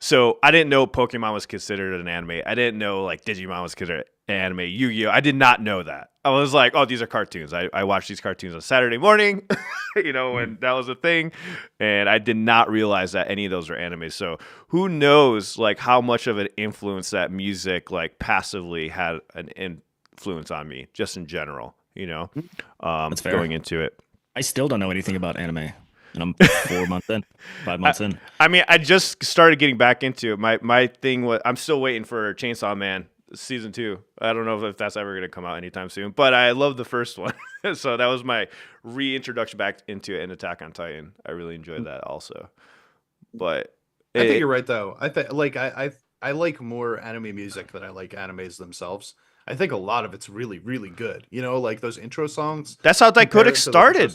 So I didn't know Pokemon was considered an anime. I didn't know like Digimon was considered anime. Yu-Gi-Oh! I did not know that. I was like, oh, these are cartoons. I watched these cartoons on Saturday morning, when that was a thing. And I did not realize that any of those were anime. So who knows like how much of an influence that music like passively had an influence on me just in general, That's fair. Going into it. I still don't know anything about anime, and I'm 4 months in, 5 months in. I mean, I just started getting back into it. My thing was, I'm still waiting for Chainsaw Man season 2. I don't know if that's ever going to come out anytime soon, but I love the first one. So that was my reintroduction back into it in Attack on Titan. I really enjoyed that also. But I think you're right though. I think like I like more anime music than I like animes themselves. I think a lot of it's really, really good. Like those intro songs. That's how Dicodec started.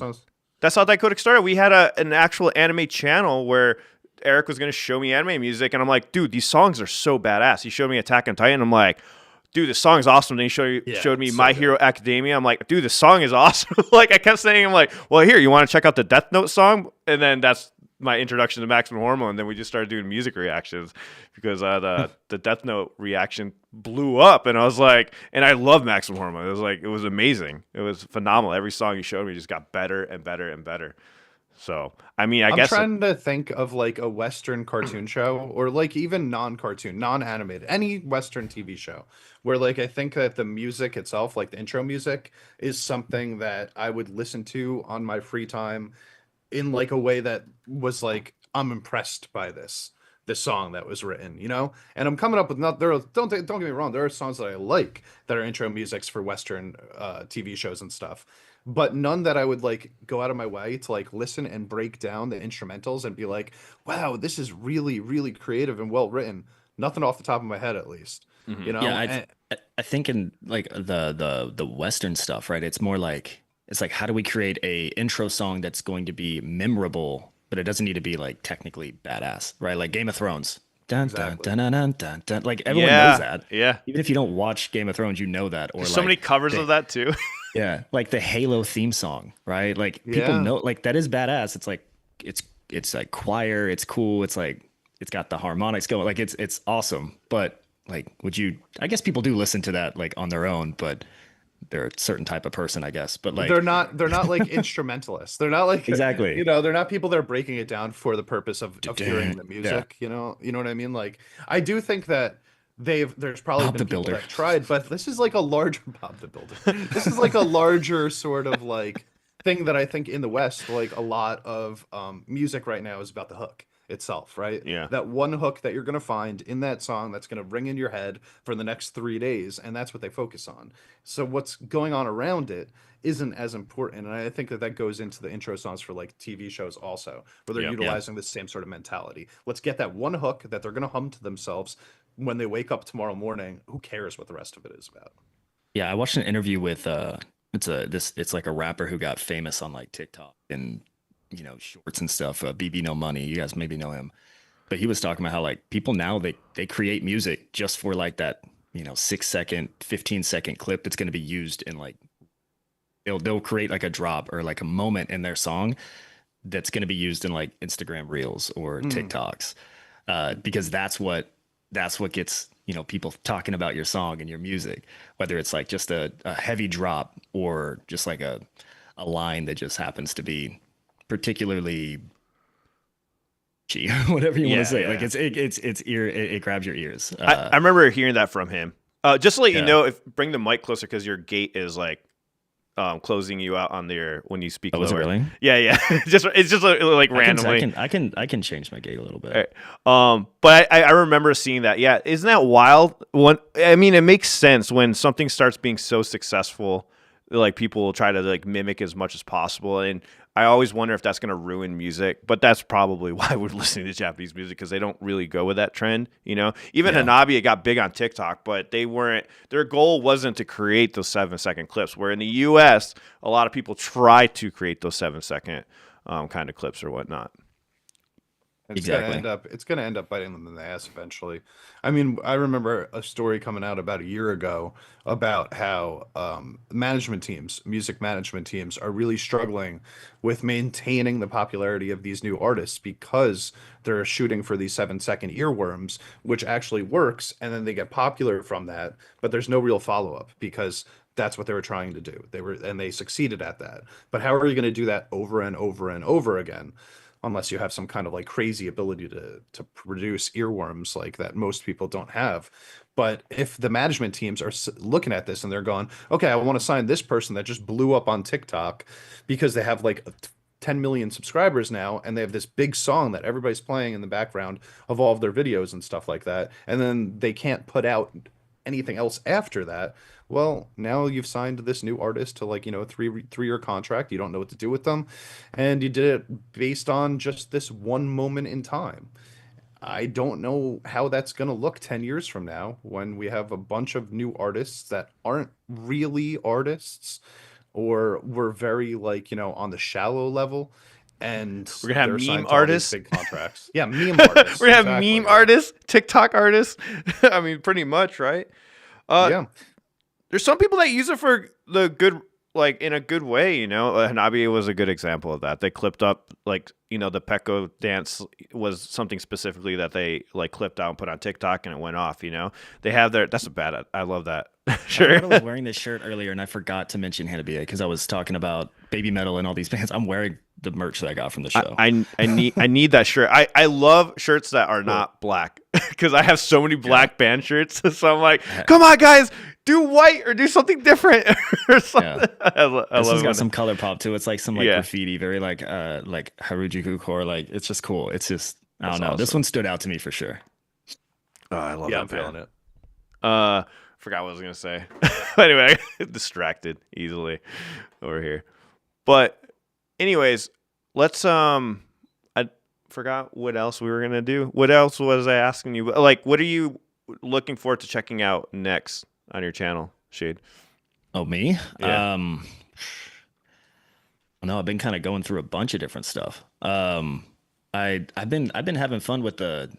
That's how Dicodec started. We had an actual anime channel where Eric was going to show me anime music, and I'm like, dude, these songs are so badass. He showed me Attack on Titan. I'm like, dude, this song is awesome. Then he showed me My Hero Academia. I'm like, dude, this song is awesome. Like, I kept saying, I'm like, well, here, you want to check out the Death Note song? And then that's my introduction to Maximum Hormone. And then we just started doing music reactions because the Death Note reaction blew up. And I was like, and I love Maximum Hormone. It was amazing. It was phenomenal. Every song you showed me just got better and better and better. So, I mean, I guess I'm trying to think of like a Western cartoon show or like even non-cartoon, non-animated, any Western TV show where like I think that the music itself, like the intro music, is something that I would listen to on my free time in like a way that was like, I'm impressed by this song that was written, and I'm coming up with don't get me wrong, there are songs that I like that are intro musics for Western TV shows and stuff, but none that I would like go out of my way to like listen and break down the instrumentals and be like, wow, this is really, really creative and well written. Nothing off the top of my head, at least. Yeah, I think in like the Western stuff, right? It's more like, it's like, how do we create a intro song that's going to be memorable, but it doesn't need to be like technically badass, right? Like Game of Thrones. Dun, Exactly. dun, dun, dun, dun, dun. Like everyone knows that. Yeah. Even if you don't watch Game of Thrones, you know that. Or There's so many covers of that too. Yeah, like the Halo theme song, right? Like people Yeah. know, like that is badass. It's like it's like choir, it's cool. It's like it's got the harmonics going. Like it's awesome. But like, would you? I guess people do listen to that like on their own, but they're a certain type of person, I guess. But like, They're not like instrumentalists. They're not like exactly. they're not people that are breaking it down for the purpose of hearing the Yeah, music, you know what I mean? Like I do think that there's probably Bob been the people Builder. that tried, but this is like a larger Bob the Builder. This is like a larger sort of like thing that I think in the West, like a lot of music right now is about the hook itself, right? Yeah. That one hook that you're gonna find in that song that's gonna ring in your head for the next 3 days, and that's what they focus on. So what's going on around it isn't as important, and I think that that goes into the intro songs for like TV shows also, where they're Yep. Yeah, utilizing the same sort of mentality. Let's get that one hook that they're gonna hum to themselves when they wake up tomorrow morning. Who cares what the rest of it is about? yeah. I watched an interview with it's like a rapper who got famous on like TikTok and shorts and stuff. BB No Money. You guys maybe know him. But he was talking about how like people now they create music just for like that 6 second 15-second clip that's going to be used in like they'll create like a drop or like a moment in their song that's going to be used in like Instagram Reels or Mm. TikToks, because that's what gets people talking about your song and your music, whether it's like just a heavy drop or just like a line that just happens to be particularly whatever you want to Yeah, say. Like yeah. it's it grabs your ears. I remember hearing that from him. Just to let you Yeah. know, if bring the mic closer because your gate is like closing you out on there when you speak Oh, was it lower. really? Yeah, yeah. It's just like I can randomly. I can change my gate a little bit. But I remember seeing that. Yeah, isn't that wild? I mean, it makes sense when something starts being so successful. Like people will try to like mimic as much as possible, and I always wonder if that's going to ruin music. But that's probably why we're listening to Japanese music because they don't really go with that trend. Even Yeah. Hanabi it got big on TikTok, but they weren't. Their goal wasn't to create those 7-second clips. Where in the U.S., a lot of people try to create those 7-second kind of clips or whatnot. Exactly. It's gonna end up biting them in the ass eventually. I mean, I remember a story coming out about a year ago about how music management teams, are really struggling with maintaining the popularity of these new artists because they're shooting for these 7-second earworms, which actually works, and then they get popular from that, but there's no real follow-up because that's what they were trying to do. They succeeded at that. But how are you going to do that over and over and over again? Unless you have some kind of like crazy ability to produce earworms like that most people don't have. But if the management teams are looking at this and they're going, okay, I want to sign this person that just blew up on TikTok because they have like 10 million subscribers now and they have this big song that everybody's playing in the background of all of their videos and stuff like that, and then they can't put out anything else after that. Well, now you've signed this new artist to like, a three-year contract. You don't know what to do with them, and you did it based on just this one moment in time. I don't know how that's going to look 10 years from now when we have a bunch of new artists that aren't really artists or were very like, on the shallow level, and We're gonna have they're meme signed to all these artists. big contracts. Yeah, meme artists. We're gonna have Exactly. meme artists, TikTok artists. I mean, pretty much, right? Uh, Yeah. there's some people that use it for the good, like in a good way. Hanabi was a good example of that. They clipped up like the Peko dance was something specifically that they like clipped out and put on TikTok, and it went off. They have their. That's a bad. I love that. I Sure. was wearing this shirt earlier and I forgot to mention Hanabiya because I was talking about Baby Metal and all these bands. I'm wearing the merch that I got from the show. I need that shirt. I love shirts that are not black because I have so many black band shirts. So I'm like, come on, guys, do white or do something different or something. Yeah. I This love one's it. got some color pop to it. It's like some like Yeah. graffiti, very like Harajuku core. Like it's just cool. It's just I That's don't know. This awesome. one stood out to me for sure. Oh, I love Yeah, that I'm feeling band. it. Forgot what I was gonna say. Anyway, I get distracted easily over here. But anyways, let's I forgot what else we were gonna do. What else was I asking you? Like, what are you looking forward to checking out next on your channel, Shade? Oh, me? Yeah. No, I've been kind of going through a bunch of different stuff. I've been having fun with the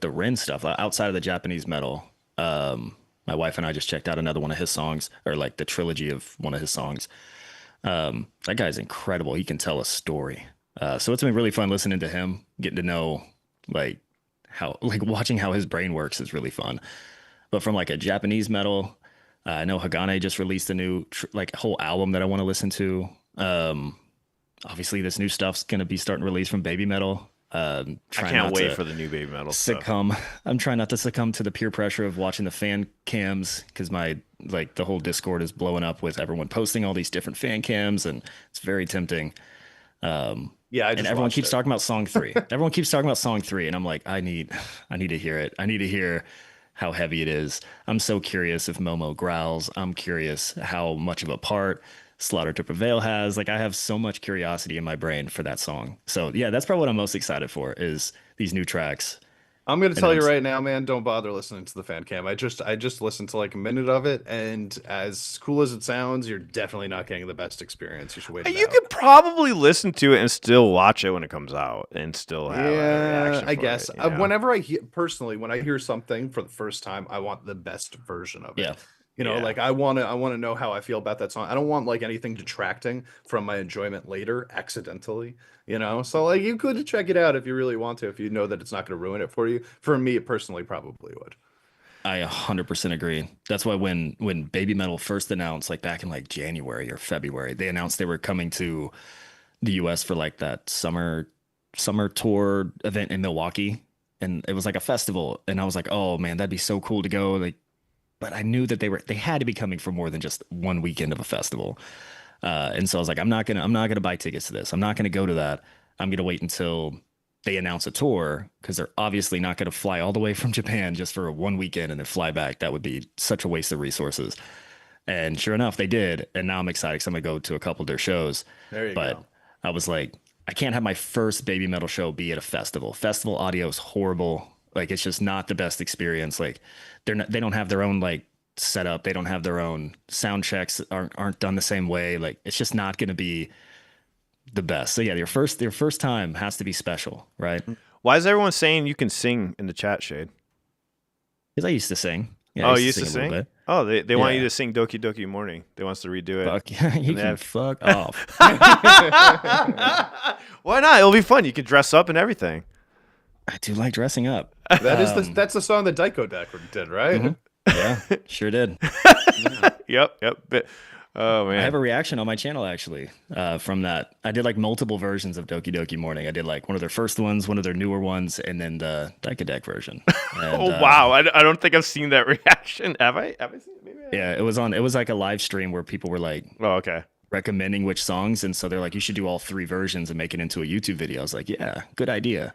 Ren stuff outside of the Japanese metal. My wife and I just checked out another one of his songs, or like the trilogy of one of his songs. That guy's incredible. He can tell a story. So it's been really fun listening to him, getting to know like how, like watching how his brain works is really fun. But from like a Japanese metal, I know Hagane just released a new like whole album that I want to listen to. Obviously, this new stuff's gonna be starting to release from Baby Metal. I Trying can't not wait to for the new Baby Metal stuff. succumb. I'm trying not to succumb to the peer pressure of watching the fan cams because my like the whole Discord is blowing up with everyone posting all these different fan cams, and it's very tempting. Yeah, I And just everyone watched keeps it. talking about song three. Everyone keeps talking about song three, and I'm like, I need to hear it. I need to hear how heavy it is. I'm so curious if Momo growls. I'm curious how much of a part Slaughter to Prevail has. Like, I have so much curiosity in my brain for that song. So yeah, that's probably what I'm most excited for is these new tracks. I'm gonna And tell then you right now, man, don't bother listening to the fan cam. I just listened to like a minute of it, and as cool as it sounds, you're definitely not getting the best experience. You should wait it You out. could probably listen to it and still watch it when it comes out and still have a Yeah, reaction I for guess. it, you know? Whenever I hear personally, when I hear something for the first time, I want the best version of it. yeah, You know, Yeah. like I want to know how I feel about that song. I don't want like anything detracting from my enjoyment later accidentally, you know? So like you could check it out if you really want to, if you know that it's not going to ruin it for you. For me, it personally probably would. I 100% agree. That's why when Baby Metal first announced, like back in like January or February, they announced they were coming to the US for like that summer tour event in Milwaukee. And it was like a festival. And I was like, oh man, that'd be so cool to go. Like, but I knew that they had to be coming for more than just one weekend of a festival. And so I was like, I'm not gonna buy tickets to this. I'm not gonna go to that. I'm gonna wait until they announce a tour because they're obviously not gonna fly all the way from Japan just for one weekend and then fly back. That would be such a waste of resources. And sure enough, they did. And now I'm excited because I'm gonna go to a couple of their shows. There you But go. I was like, I can't have my first Baby Metal show be at a festival. Festival audio is horrible. Like it's just not the best experience. Like they don't have their own like setup. They don't have their own sound checks aren't done the same way. Like it's just not going to be the best. So yeah, your first time has to be special, right? Why is everyone saying you can sing in the chat, Shade? Because I used to sing. Yeah, Oh, I you used to a little sing? bit. Oh, they want you Yeah. to sing Doki Doki Morning. They want us to redo it. Fuck yeah, you And they can have- fuck off. Why not? It'll be fun. You can dress up and everything. I do like dressing up. That is Um, that's the song that Dicodec did, right? Mhm. Yeah, sure did. Yep. Oh I man. have a reaction on my channel actually from that. I did like multiple versions of Doki Doki Morning. I did like one of their first ones, one of their newer ones, and then the Dicodec version. And, Oh wow. I don't think I've seen that reaction. Have I? Have I seen it? Maybe. Yeah, it was like a live stream where people were like Oh okay. recommending which songs, and so they're like, you should do all three versions and make it into a YouTube video. I was like, yeah, good idea.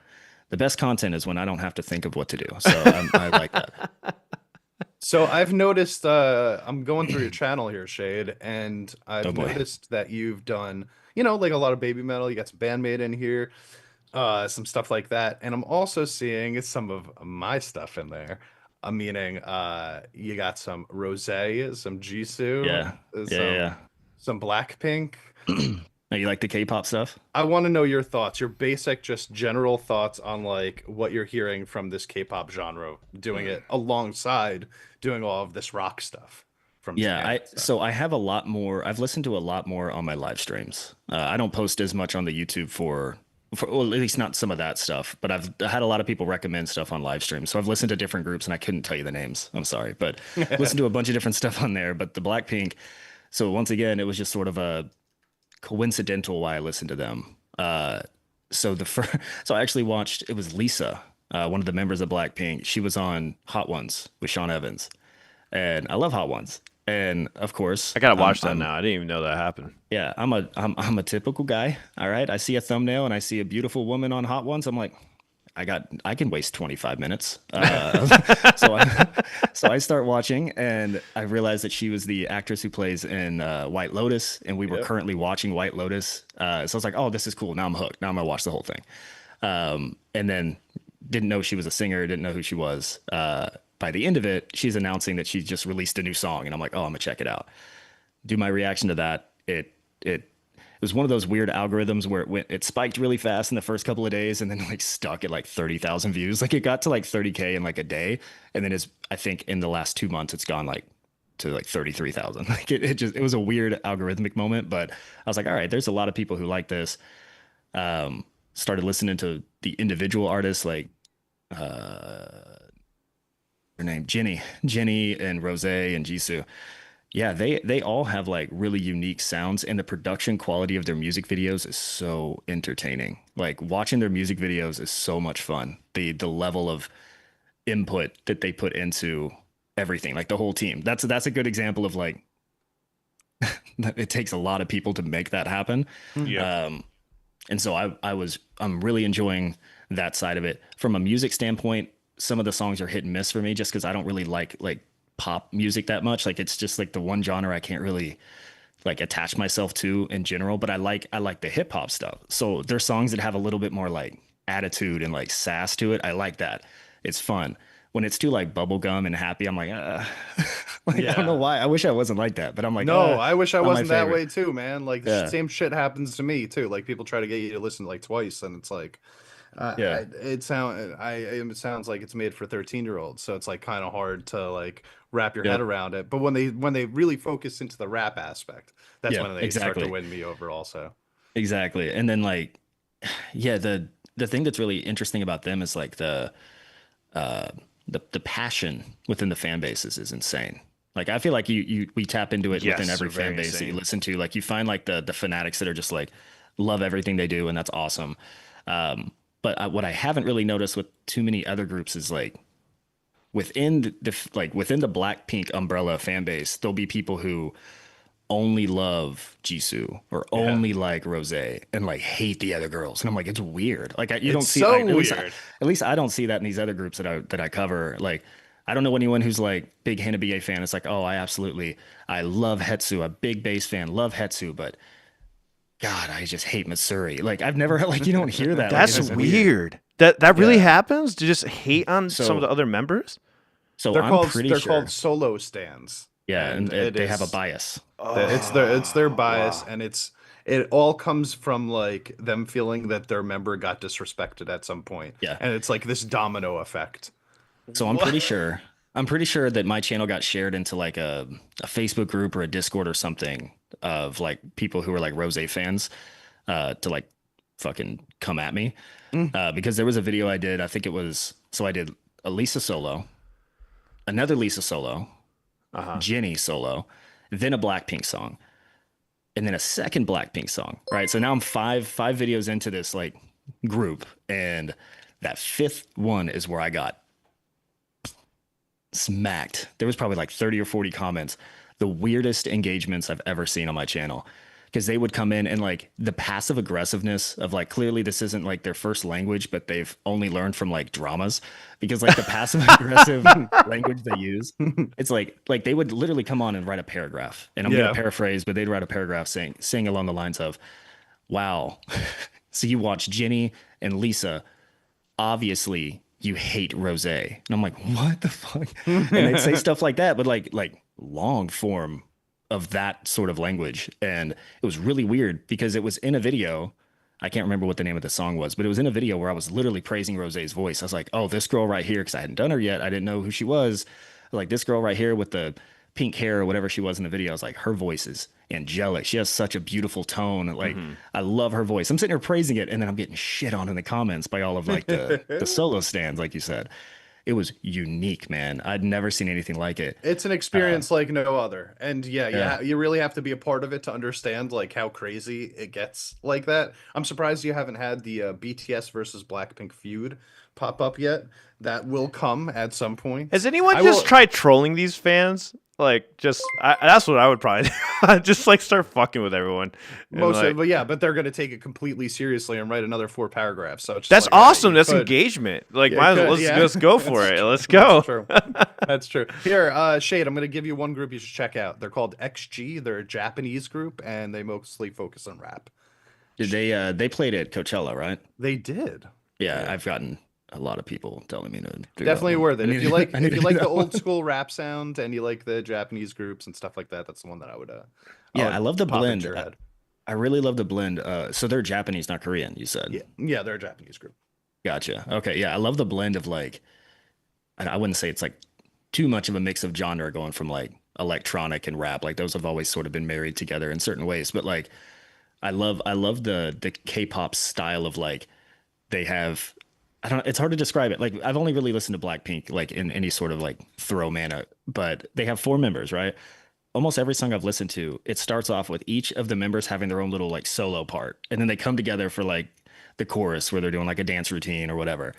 The best content is when I don't have to think of what to do. So I like that. So I've noticed I'm going through your channel here, Shade, and I've Oh, boy. noticed that you've done, you know, like a lot of Baby Metal. You got some Bandmate in here, some stuff like that. And I'm also seeing some of my stuff in there. Meaning you got some Rosé, some Jisoo, Yeah, yeah. some Blackpink. Now, you like the K-pop stuff? I want to know your thoughts, your basic, just general thoughts on like what you're hearing from this K-pop genre, doing it alongside doing all of this rock stuff from Yeah, Japan and stuff. so I have a lot more. I've listened to a lot more on my live streams. I don't post as much on the YouTube for well, at least not some of that stuff. But I've had a lot of people recommend stuff on live streams. So I've listened to different groups, and I couldn't tell you the names. I'm sorry, but listened to a bunch of different stuff on there. But the Blackpink. So once again, it was just sort of a coincidental why I listened to them. So the first, so I actually watched. It was Lisa, one of the members of Blackpink. She was on Hot Ones with Sean Evans, and I love Hot Ones. And of course, I gotta watch that I'm- now. I didn't even know that happened. Yeah, I'm a typical guy. All right, I see a thumbnail and I see a beautiful woman on Hot Ones. I'm like, I can waste 25 minutes. So I start watching and I realized that she was the actress who plays in White Lotus, and we were Yep. currently watching White Lotus. So I was like, oh, this is cool. Now I'm hooked. Now I'm gonna watch the whole thing. And then didn't know she was a singer. Didn't know who she was. By the end of it, she's announcing that she just released a new song, and I'm like, oh, I'm gonna check it out. Do my reaction to that. It it was one of those weird algorithms where it spiked really fast in the first couple of days and then like stuck at like 30,000 views. Like it got to like 30K in like a day, and then I think in the last 2 months it's gone like to like 33,000. Like it was a weird algorithmic moment, but I was like, all right, there's a lot of people who like this. Started listening to the individual artists like her name Jenny and Rose and Jisoo. Yeah, they all have like really unique sounds, and the production quality of their music videos is so entertaining. Like watching their music videos is so much fun. The level of input that they put into everything, like the whole team. That's a good example of like it takes a lot of people to make that happen. Yeah. And so I'm really enjoying that side of it. From a music standpoint, some of the songs are hit and miss for me just because I don't really like pop music that much. Like it's just like the one genre I can't really like attach myself to in general, but I like the hip hop stuff. So there's songs that have a little bit more like attitude and like sass to it. I like that. It's fun. When it's too like bubblegum and happy, I'm like, like I don't know why. I wish I wasn't like that, but I'm like, no, I wish I not my wasn't that favorite. way too, man. Like the Yeah. same shit happens to me too. Like people try to get you to listen like twice, and it's like, Yeah. it sounds like it's made for 13-year-olds, so it's like kind of hard to like wrap your head Yep. around it. But when they really focus into the rap aspect, that's Yeah, when they start to exactly. win me over. Also, Exactly. And then like, yeah, the thing that's really interesting about them is like uh the passion within the fan bases is insane. Like I feel like we tap into it Yes, within they're every fan very base that you insane. listen to. Like you find like the fanatics that are just like love everything they do, and that's awesome. But what I haven't really noticed with too many other groups is like within within the Blackpink umbrella fan base, there'll be people who only love Jisoo or yeah, only like Rose and like hate the other girls. And I'm like, it's weird. Like you don't it's see so like, weird. at least I don't see that in these other groups that I cover. Like I don't know anyone who's like big Hanabiya fan. It's like, oh, I love Hetsu, a big bass fan, love Hetsu, but God, I just hate Matsuri. Like I've never like you don't hear that. Like it's That's just weird. weird. That really Yeah. happens to just hate on some of the So other members? so They're I'm called pretty they're called sure. solo stands, Yeah, and and it they have a is bias. it's their Oh, bias, wow. and it all comes from like them feeling that their member got disrespected at some point, Yeah. and it's like this domino effect. So What? I'm pretty sure that my channel got shared into like a Facebook group or a Discord or something of like people who were like Rose fans to like fucking come at me. Mm. Because there was a video I did, I did a Lisa solo, another Lisa solo, Uh-huh. Jenny solo, then a Blackpink song, and then a second Blackpink song. Right. So now I'm five videos into this like group, and that fifth one is where I got smacked. There was probably like 30 or 40 comments. The weirdest engagements I've ever seen on my channel. Because they would come in and like the passive aggressiveness of like clearly this isn't like their first language, but they've only learned from like dramas. Because like the passive aggressive language they use, it's like they would literally come on and write a paragraph. And I'm gonna Yeah. paraphrase, but they'd write a paragraph saying along the lines of, wow. So you watch Jenny and Lisa, obviously you hate Rose. And I'm like, what the fuck? And they'd say stuff like that, but like long form of that sort of language. And it was really weird because it was in a video. I can't remember what the name of the song was, but it was in a video where I was literally praising Rose's voice. I was like, oh, this girl right here, because I hadn't done her yet. I didn't know who she was. Like this girl right here with the pink hair or whatever she was in the video. I was like, her voice is angelic. She has such a beautiful tone. Like I love her voice. I'm sitting here praising it, and then I'm getting shit on in the comments by all of like the solo stands, like you said. It was unique, man. I'd never seen anything like it. It's an Uh, experience like no other. And yeah, yeah. you really have to be a part of it to understand like how crazy it gets like that. I'm surprised you haven't had the BTS versus Blackpink feud pop up yet. That will come at some point. Has anyone I just will tried trolling these fans? Like, that's what I would probably do. Just like start fucking with everyone. And most like, of, but yeah, but they're gonna take it completely seriously and write another 4 paragraphs. So it's just that's like, all right, awesome. you That's could, engagement. Like, yeah, could, yeah. let's go for That's it. true. Let's That's go. true. That's true. Here, Shade, I'm gonna give you one group you should check out. They're called XG. They're a Japanese group, and they mostly focus on rap. Did they played at Coachella, right? They did. Yeah, Yeah. I've gotten a lot of people telling me to do that Definitely one. worth I it. need If you to- like I need if to you do like the that one. old school rap sound and you like the Japanese groups and stuff like that, that's the one that I would Yeah, I love the pop blend. into your head. I really love the blend. So they're Japanese, not Korean, you said. Yeah, they're a Japanese group. Gotcha. Okay, yeah, I love the blend of like, I wouldn't say it's like too much of a mix of genre going from like electronic and rap. Like those have always sort of been married together in certain ways. But like I love the K-pop style of like they have I don't it's hard to describe it. Like I've only really listened to Blackpink like in any sort of like throw manner, but they have four members, right? Almost every song I've listened to, it starts off with each of the members having their own little like solo part, and then they come together for like the chorus where they're doing like a dance routine or whatever.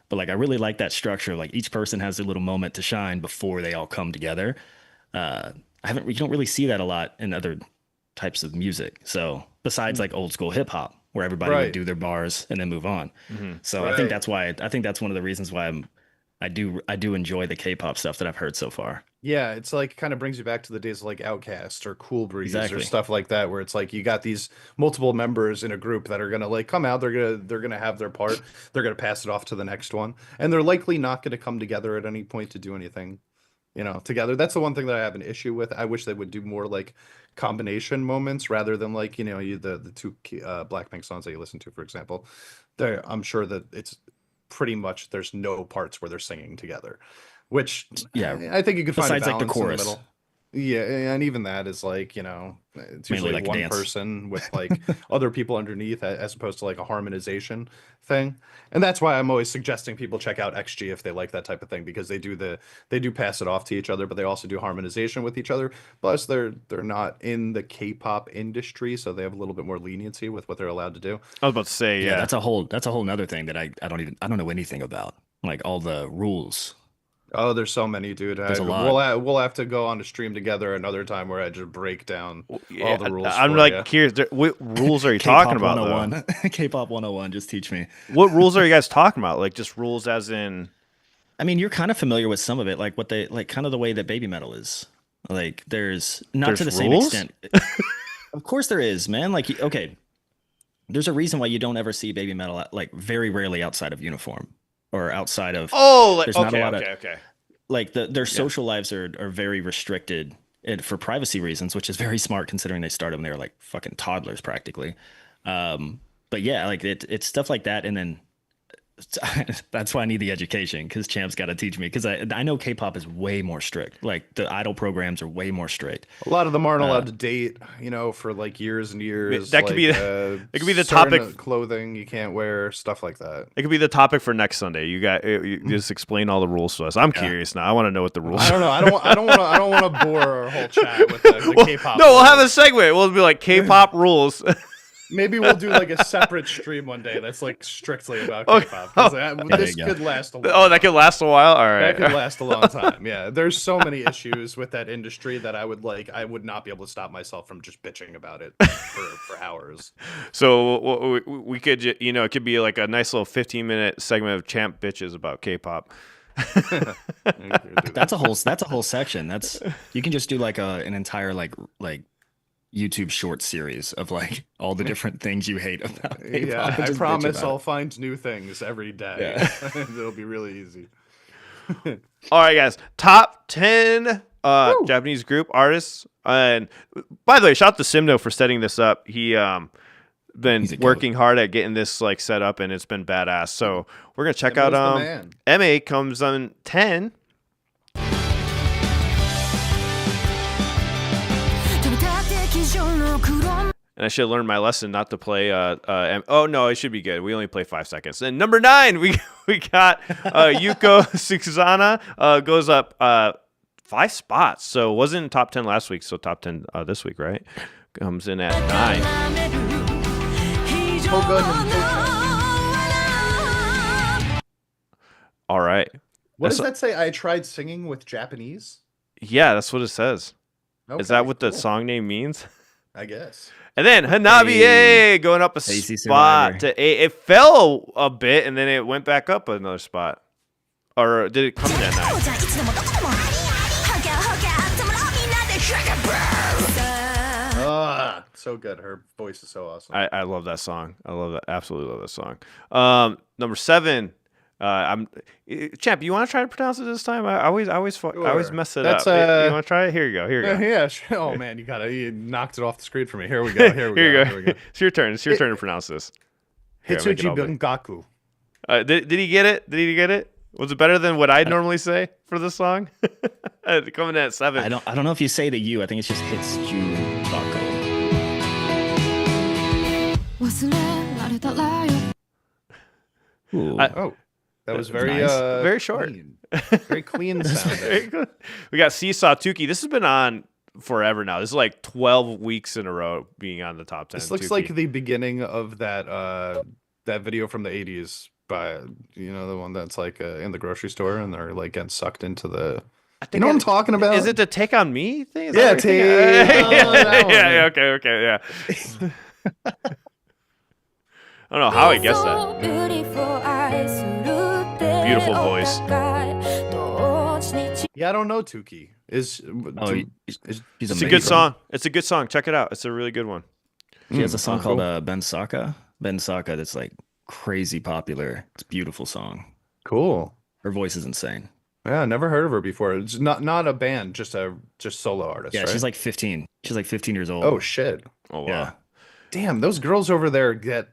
But like I really like that structure. Like each person has their little moment to shine before they all come together. You don't really see that a lot in other types of music. So besides like old school hip hop, where everybody would do their bars and then move on. So I think that's one of the reasons why I do enjoy the K-pop stuff that I've heard so far. Yeah, it's like kind of brings you back to the days of like Outkast or Cool Breeze or Exactly. stuff like that, where it's like you got these multiple members in a group that are gonna like come out, they're gonna have their part, they're gonna pass it off to the next one, and they're likely not gonna come together at any point to do anything, together. That's the one thing that I have an issue with. I wish they would do more like combination moments rather than like, the two Blackpink songs that you listen to, for example. I'm sure that it's pretty much there's no parts where they're singing together, which Yeah. I think you could find a Besides like the balance in the chorus. middle. Yeah, and even that is like, it's Mainly usually like one dance. person with like other people underneath as opposed to like a harmonization thing. And that's why I'm always suggesting people check out XG if they like that type of thing, because they do pass it off to each other, but they also do harmonization with each other. Plus they're not in the K-pop industry, so they have a little bit more leniency with what they're allowed to do. I was about to say, yeah. That's a whole nother thing that I don't know anything about. Like all the rules. Oh, there's so many, dude. There's a lot. We'll have to go on a stream together another time where I just break down all the rules. I'm for like ya. curious. What rules are you talking about? K-pop Though? 101. K-pop 101. Just teach me. What rules are you guys talking about? Like just rules as in? I mean, you're kind of familiar with some of it, like what they like, kind of the way that baby metal is. Like, there's not to the same rules? extent. Of course, there is, man. Like, okay, there's a reason why you don't ever see baby metal like very rarely outside of uniform or outside of. There's not a lot okay. Like their social lives are very restricted for privacy reasons, which is very smart considering they started when they were like fucking toddlers practically. But yeah, like it's stuff like that, and then that's why I need the education, because Champ's got to teach me, because I know K-pop is way more strict. Like the idol programs are way more strict. A lot of them aren't allowed to date, for like years and years. That could be it could be the topic. Clothing you can't wear, stuff like that. It could be the topic for next Sunday. You just explain all the rules to us. I'm curious now. I want to know what the rules. I don't know. I don't want to bore our whole chat with the K-pop. No, we'll have a segue. We'll be like K-pop rules. Maybe we'll do like a separate stream one day that's like strictly about K-pop. 'Cause this could last a long that could last a while. All right, that could last a long time. Yeah, there's so many issues with that industry that I would not be able to stop myself from just bitching about it for hours. So we could, it could be like a nice little 15-minute segment of Champ bitches about K-pop. That's a whole section. You can just do like an entire like YouTube short series of like all the different things you hate about K-pop. Yeah, I promise I'll find new things every day. Yeah. It'll be really easy. All right, guys. Top 10 Japanese group artists. And by the way, shout out to Simno for setting this up. He been working hard at getting this like set up, and it's been badass. So we're gonna check out MA comes on 10. And I should have learned my lesson not to play. Oh no, it should be good. We only play 5 seconds. And number 9, we got Yuko Sukuzana goes up 5 spots. So it wasn't in top 10 last week. So top 10 this week, right? Comes in at 9. Oh, good. All right. What does that say? I tried singing with Japanese. Yeah, that's what it says. Okay, is that what the song name means? I guess. And then Hanabi going up a spot to 8. It fell a bit, and then it went back up another spot. Or did it come in at 9? So good. Her voice is so awesome. I love that song. I love that. Absolutely love that song. Number 7, Champ. You want to try to pronounce it this time? I always mess it That's, up. You want to try it? Here you go. Here you go. Yeah, sure. Oh man, you knocked it off the screen for me. Here we go. Here we go. It's your turn. It's your turn to pronounce this. Hitsuji Bungaku. Did he get it? Did he get it? Was it better than what I'd normally say for this song? Coming in at 7. I don't know if you say the U. I think it's just Hitsuju Bako. That was very nice. Very short. Clean. Very clean sounding. We got Seesaw Tuki. This has been on forever now. This is like 12 weeks in a row being on the top 10. This looks like the beginning of that video from the 80s by the one that's like in the grocery store and they're like getting sucked into the what I'm talking about? Is it the Take On Me thing? Yeah, okay, yeah. I don't know how he gets that. Beautiful voice. Yeah, I don't know Tuki. He's It's a good song. It's a good song. Check it out. It's a really good one. She has a song called Ben Saka. Ben Saka that's like crazy popular. It's a beautiful song. Cool. Her voice is insane. Yeah, never heard of her before. It's not a band, just solo artist. Yeah, right? she's like 15. She's like 15 years old. Oh shit. Oh wow. Yeah. Damn, those girls over there get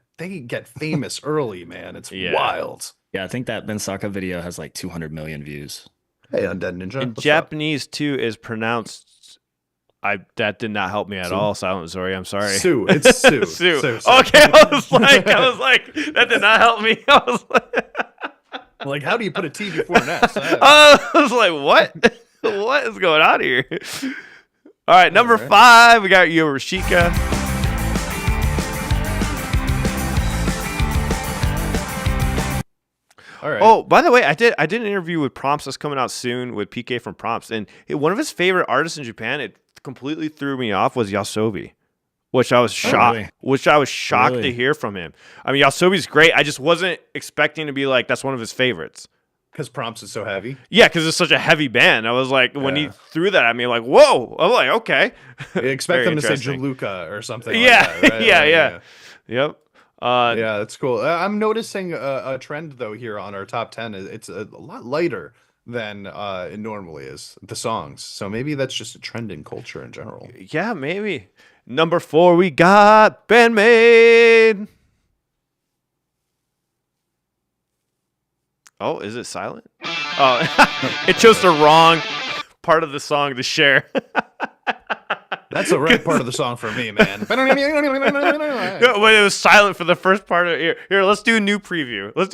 famous early, man. It's wild. Yeah, I think that Ben Saka video has like 200 million views. Hey, Undead Ninja. In Japanese too is pronounced. That did not help me at all. Silent Zori, I'm sorry. Sue. It's Sue. Sue. Sue. Okay, I was like, that did not help me. I was like, how do you put a T before an S? I was like, what? What is going on here? All right, number 5, we got Yorushika. All right. Oh, by the way, I did an interview with Prompts that's coming out soon with PK from Prompts, and one of his favorite artists in Japan, it completely threw me off, was Yasobi, which I was shocked. Really? Which I was shocked to hear from him. I mean, Yasobi's great. I just wasn't expecting to be like that's one of his favorites. Because Prompts is so heavy. Yeah, because it's such a heavy band. I was like, when he threw that at me, like, whoa! I'm like, okay. You expect them to say Jaluka or something. Yeah, like that, right? yeah. Yep. Yeah, that's cool. I'm noticing a trend though here on our top 10. It's a lot lighter than it normally is, the songs. So maybe that's just a trend in culture in general. Yeah, maybe. Number 4, we got Bandmade. Oh, is it silent? Oh, it chose the wrong part of the song to share. That's the right part of the song for me, man. When it was silent for the first part of it. Here, let's do a new preview. Let's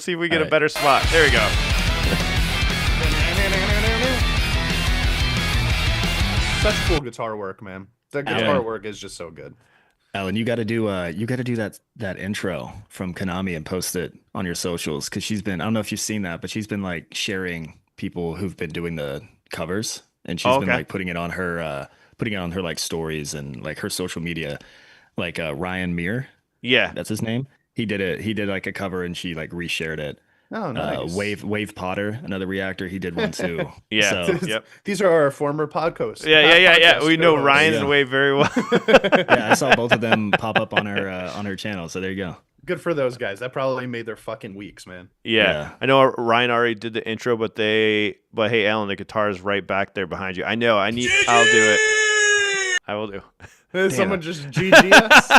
see if we get a better spot. There we go. Such cool guitar work, man. That guitar work is just so good. Alan, you got to do that intro from Konami and post it on your socials because she's been, I don't know if you've seen that, but she's been like sharing people who've been doing the covers, and she's been like putting it on her like stories and like her social media. Like Ryan Meir, that's his name. He did like a cover and she like reshared it. Oh, nice. Wave Potter, another reactor, he did one too. Yeah. So, These are our former podcasts. Yeah. We know Ryan and Wave very well. Yeah, I saw both of them pop up on her channel. So there you go. Good for those guys. That probably made their fucking weeks, man. Yeah. I know Ryan already did the intro, but hey, Alan, the guitar is right back there behind you. I'll do it. I will do. Did someone just GG us?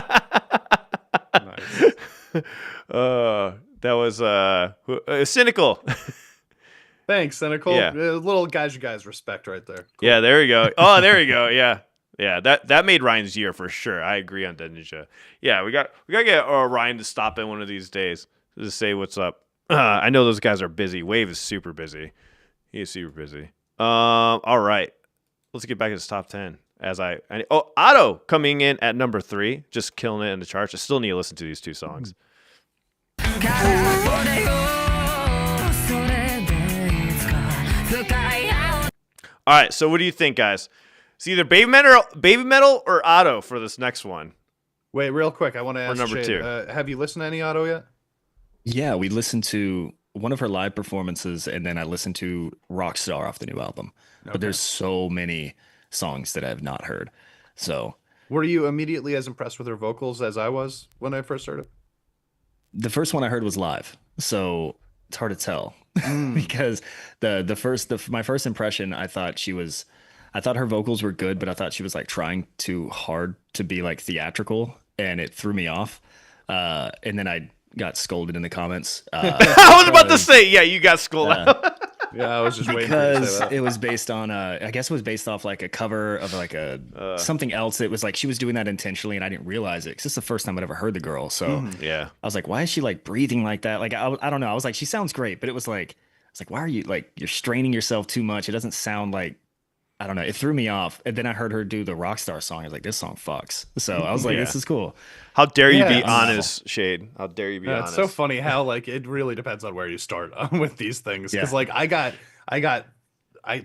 Nice. That was Cynical. Thanks, Cynical. Yeah. Little guys you guys respect right there. Cool. Yeah, there we go. Oh, there we go. Yeah. That made Ryan's year for sure. I agree on Dead Ninja. Yeah, we got to get Ryan to stop in one of these days to say what's up. I know those guys are busy. Wave is super busy. He is super busy. All right, let's get back to this top 10. Otto coming in at number 3, just killing it in the charts. I still need to listen to these 2 songs. All right, so what do you think, guys? It's either Baby Metal or Otto for this next one. Wait, real quick, I want to ask number Shade, 2. Have you listened to any Otto yet? Yeah, we listened to one of her live performances, and then I listened to Rockstar off the new album. Okay. But there's so many songs that I have not heard. So, were you immediately as impressed with her vocals as I was when I first heard it? The first one I heard was live. so it's hard to tell because my first impression, I thought her vocals were good, but I thought she was like trying too hard to be like theatrical, and it threw me off. And then I got scolded in the comments. I was about to say, yeah, you got scolded. Yeah, I was just waiting for you to say Because that. it was based on I guess it was based off like a cover of like a something else. It was like she was doing that intentionally, and I didn't realize it because it's the first time I'd ever heard the girl. So Yeah. I was like, why is she like breathing like that? Like I don't know. I was like, she sounds great, but it was like why are you like you're straining yourself too much? It doesn't sound like, I don't know. It threw me off. And then I heard her do the Rockstar song. I was like, this song fucks. So I was like, this is cool. How dare you be Yeah. honest, Shade? How dare you be Yeah, honest? it's so funny how like it really depends on where you start with these things. Because Yeah. like I got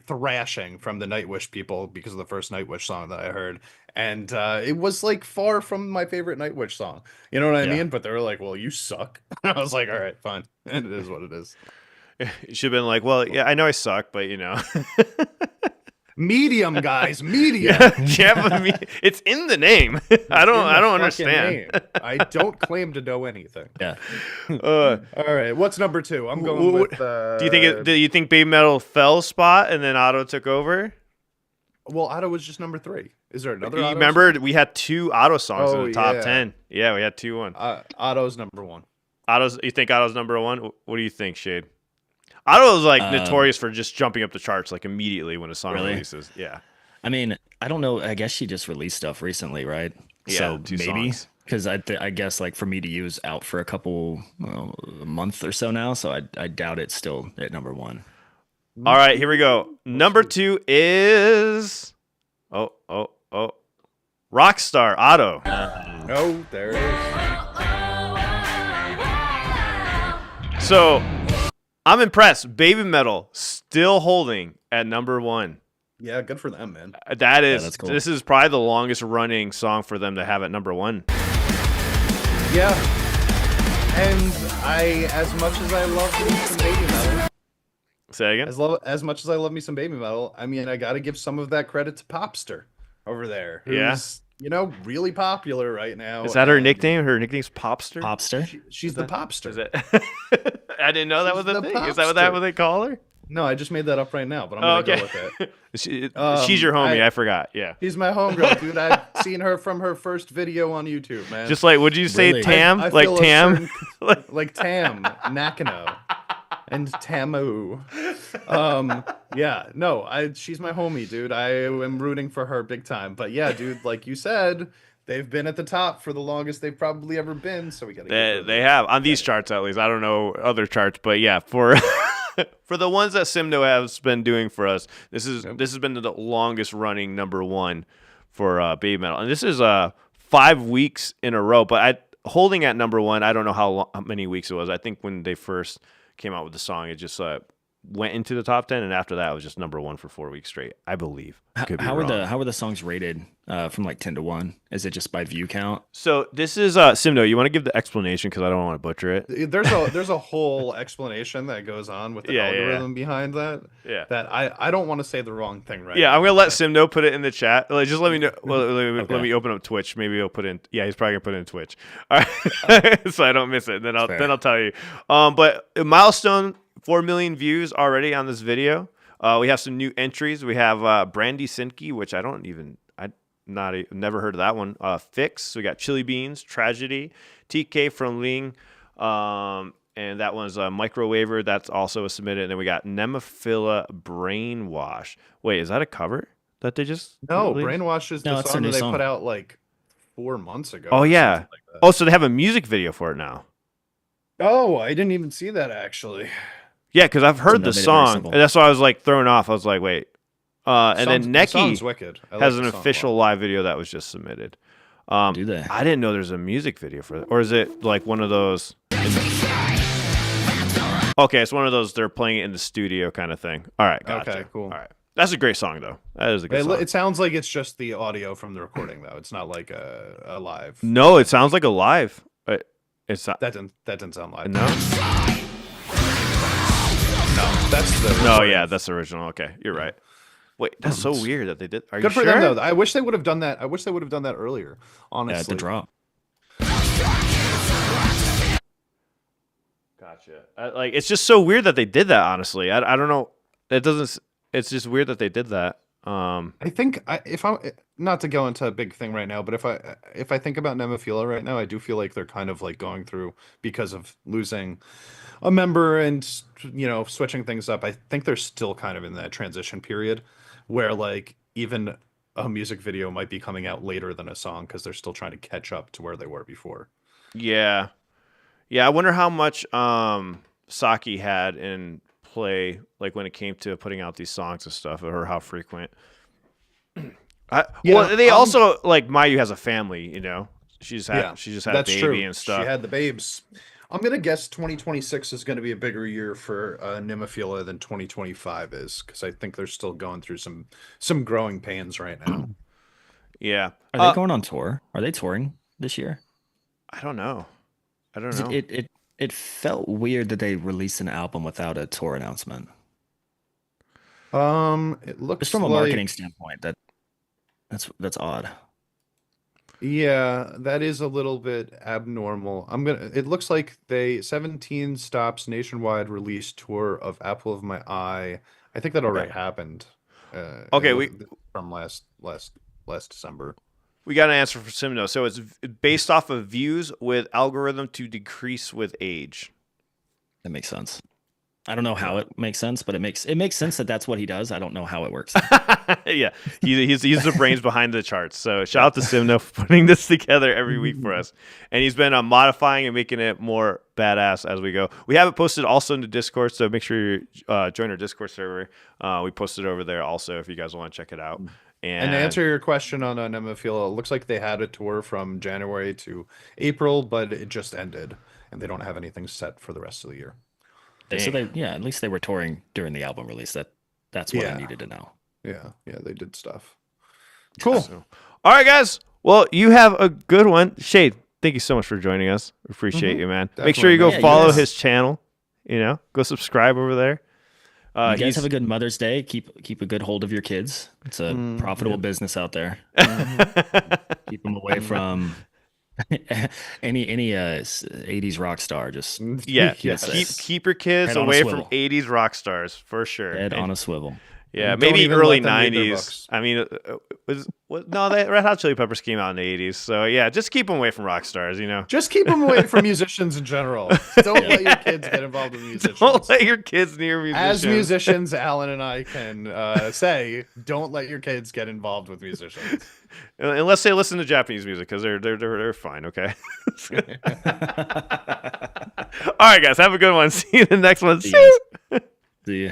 thrashing from the Nightwish people because of the first Nightwish song that I heard, and it was like far from my favorite Nightwish song. You know what I Yeah. mean? But they were like, "Well, you suck." I was like, "All right, fine," and it is what it is. You should have been like, well, yeah, I know I suck, but you know. Medium, guys, medium. Yeah, but it's in the name. I don't understand. I don't claim to know anything. Yeah. All right, what's number 2? I'm going with. Do you think Baby Metal fell a spot and then Otto took over? Well, Otto was just number 3. Is there another? You Otto remember we had 2 Otto songs in Oh, the top yeah. 10. Yeah, we had 2-1. Otto's number 1. You think Otto's number 1? What do you think, Shade? Otto is like notorious for just jumping up the charts like immediately when a song Really? releases. Yeah. I mean, I don't know. I guess she just released stuff recently, right? Yeah, So 2 maybe songs. because I guess like for Me to Use out for a couple a month or so now. So I doubt it's still at number 1. All right, here we go. Number 2 is Rockstar Otto. Oh, there it is. So I'm impressed. Baby Metal still holding at number 1. Yeah, good for them, man. That is, that's cool. This is probably the longest running song for them to have at number 1. Yeah. And as much as I love me some Baby Metal, Say again. as much as I love me some Baby Metal, I mean, I got to give some of that credit to Popster over there, who's, really popular right now. Is that her and nickname? Her nickname's Popster? Popster. She's the Popster. Is it? I didn't know that was She's a the thing. Is that what they call her? No, I just made that up right now, but I'm gonna go with it. She's your homie. I forgot. Yeah. She's my homegirl, dude. I've seen her from her first video on YouTube, man. Just like, would you say Really? Tam? I Like feel a Tam? certain- like Tam, Nakano, and Tamu. Yeah, no, she's my homie, dude. I am rooting for her big time. But yeah, dude, like you said, they've been at the top for the longest they've probably ever been. So we gotta. They have on these charts at least. I don't know other charts, but yeah, for for the ones that Simdo has been doing for us, this has been the longest running number 1 for Baby Metal, and this is 5 weeks in a row. But holding at number 1, I don't know how many weeks it was. I think when they first came out with the song, it just went into the top 10, and after that, it was just number 1 for 4 weeks straight. I believe. Could be How wrong. are the songs rated from like 10 to 1? Is it just by view count? So this is Simdo. You want to give the explanation because I don't want to butcher it. There's a whole explanation that goes on with the Yeah, yeah, algorithm behind that. Yeah. That I don't want to say the wrong thing right Yeah, now. I'm gonna let Simdo put it in the chat. Like, just let me know. Well, let Okay. me open up Twitch. Maybe he'll put in. Yeah, he's probably gonna put it in Twitch. All right, so I don't miss it. Then I'll tell you. But a milestone 4 million views already on this video. We have some new entries. We have Brandy Sinke, which never heard of that one. Fix. We got Chili Beans, Tragedy, TK from Ling, and that one's a Microwaver. That's also a submitted. And then we got Nemophila Brainwash. Wait, is that a cover that they just? No, released? Brainwash is No, the it's their song new that they song. put out like 4 months ago. Oh or yeah. something like that. Oh, so they have a music video for it now. Oh, I didn't even see that actually. Yeah, because I've heard They the made it very song, simple. and that's why I was like thrown off. I was like, wait. And then The song's Neki wicked. I has like an the song a official lot. live video that was just submitted. Do they? I didn't know there's a music video for it. Or is it like one of those? Okay, it's one of those they're playing it in the studio kind of thing. All right, gotcha. Okay, cool. All right. That's a great song, though. That is a good song. It sounds like it's just the audio from the recording though. It's not like a live. No, it sounds like a live. It's not. That didn't sound live. No? No, that's the. No, recording. yeah, that's the original. Okay, you're right. Wait, that's so weird that they did. Are you Good for sure? them though. I wish they would have done that. I wish they would have done that earlier. Honestly. Yeah, at the drop. Gotcha. Like, it's just so weird that they did that. Honestly, I don't know. It doesn't. It's just weird that they did that. I think if I'm not to go into a big thing right now, but if I think about Nemophila right now, I do feel like they're kind of like going through because of losing a member and switching things up. I think they're still kind of in that transition period where like even a music video might be coming out later than a song because they're still trying to catch up to where they were before. Yeah. I wonder how much Saki had in play, like when it came to putting out these songs and stuff, or how frequent. Well, they also like Mayu has a family, she just had a baby true. And stuff. She had the babes. I'm gonna guess 2026 is gonna be a bigger year for Nemophila than 2025 is, because I think they're still going through some growing pains right now. Yeah. Are they going on tour? Are they touring this year? I don't know. It felt weird that they released an album without a tour announcement. It looks just from a like, marketing standpoint, that's odd. Yeah, that is a little bit abnormal. It looks like 17 stops nationwide release tour of Apple of My Eye. I think that already happened. Okay, from last December. We got an answer for Simno. So it's based off of views with algorithm to decrease with age. That makes sense. I don't know how it makes sense, but it makes sense that that's what he does. I don't know how it works. Yeah, he's the brains behind the charts. So shout out to Simno for putting this together every week for us. And he's been modifying and making it more badass as we go. We have it posted also in the Discord, so make sure you join our Discord server. We posted over there also if you guys want to check it out. And to answer your question on Nemophila, it looks like they had a tour from January to April, but it just ended, and they don't have anything set for the rest of the year. So at least they were touring during the album release. That's what I needed to know. Yeah, they did stuff. Cool. So, all right, guys. Well, you have a good one. Shade, thank you so much for joining us. Appreciate you, man. Definitely. Make sure you go follow his channel. Go subscribe over there. You guys have a good Mother's Day. Keep a good hold of your kids. It's a profitable business out there. Keep them away from any 80s rock star. Just keep your kids away from 80s rock stars for sure. Head on a swivel. Yeah, maybe early 90s. I mean, the Red Hot Chili Peppers came out in the 80s. So yeah, just keep them away from rock stars. Just keep them away from musicians in general. Don't let your kids get involved with musicians. Don't let your kids near musicians. As musicians, Alan and I can say, don't let your kids get involved with musicians. Unless they listen to Japanese music, because they're fine. Okay. All right, guys, have a good one. See you in the next one. See you.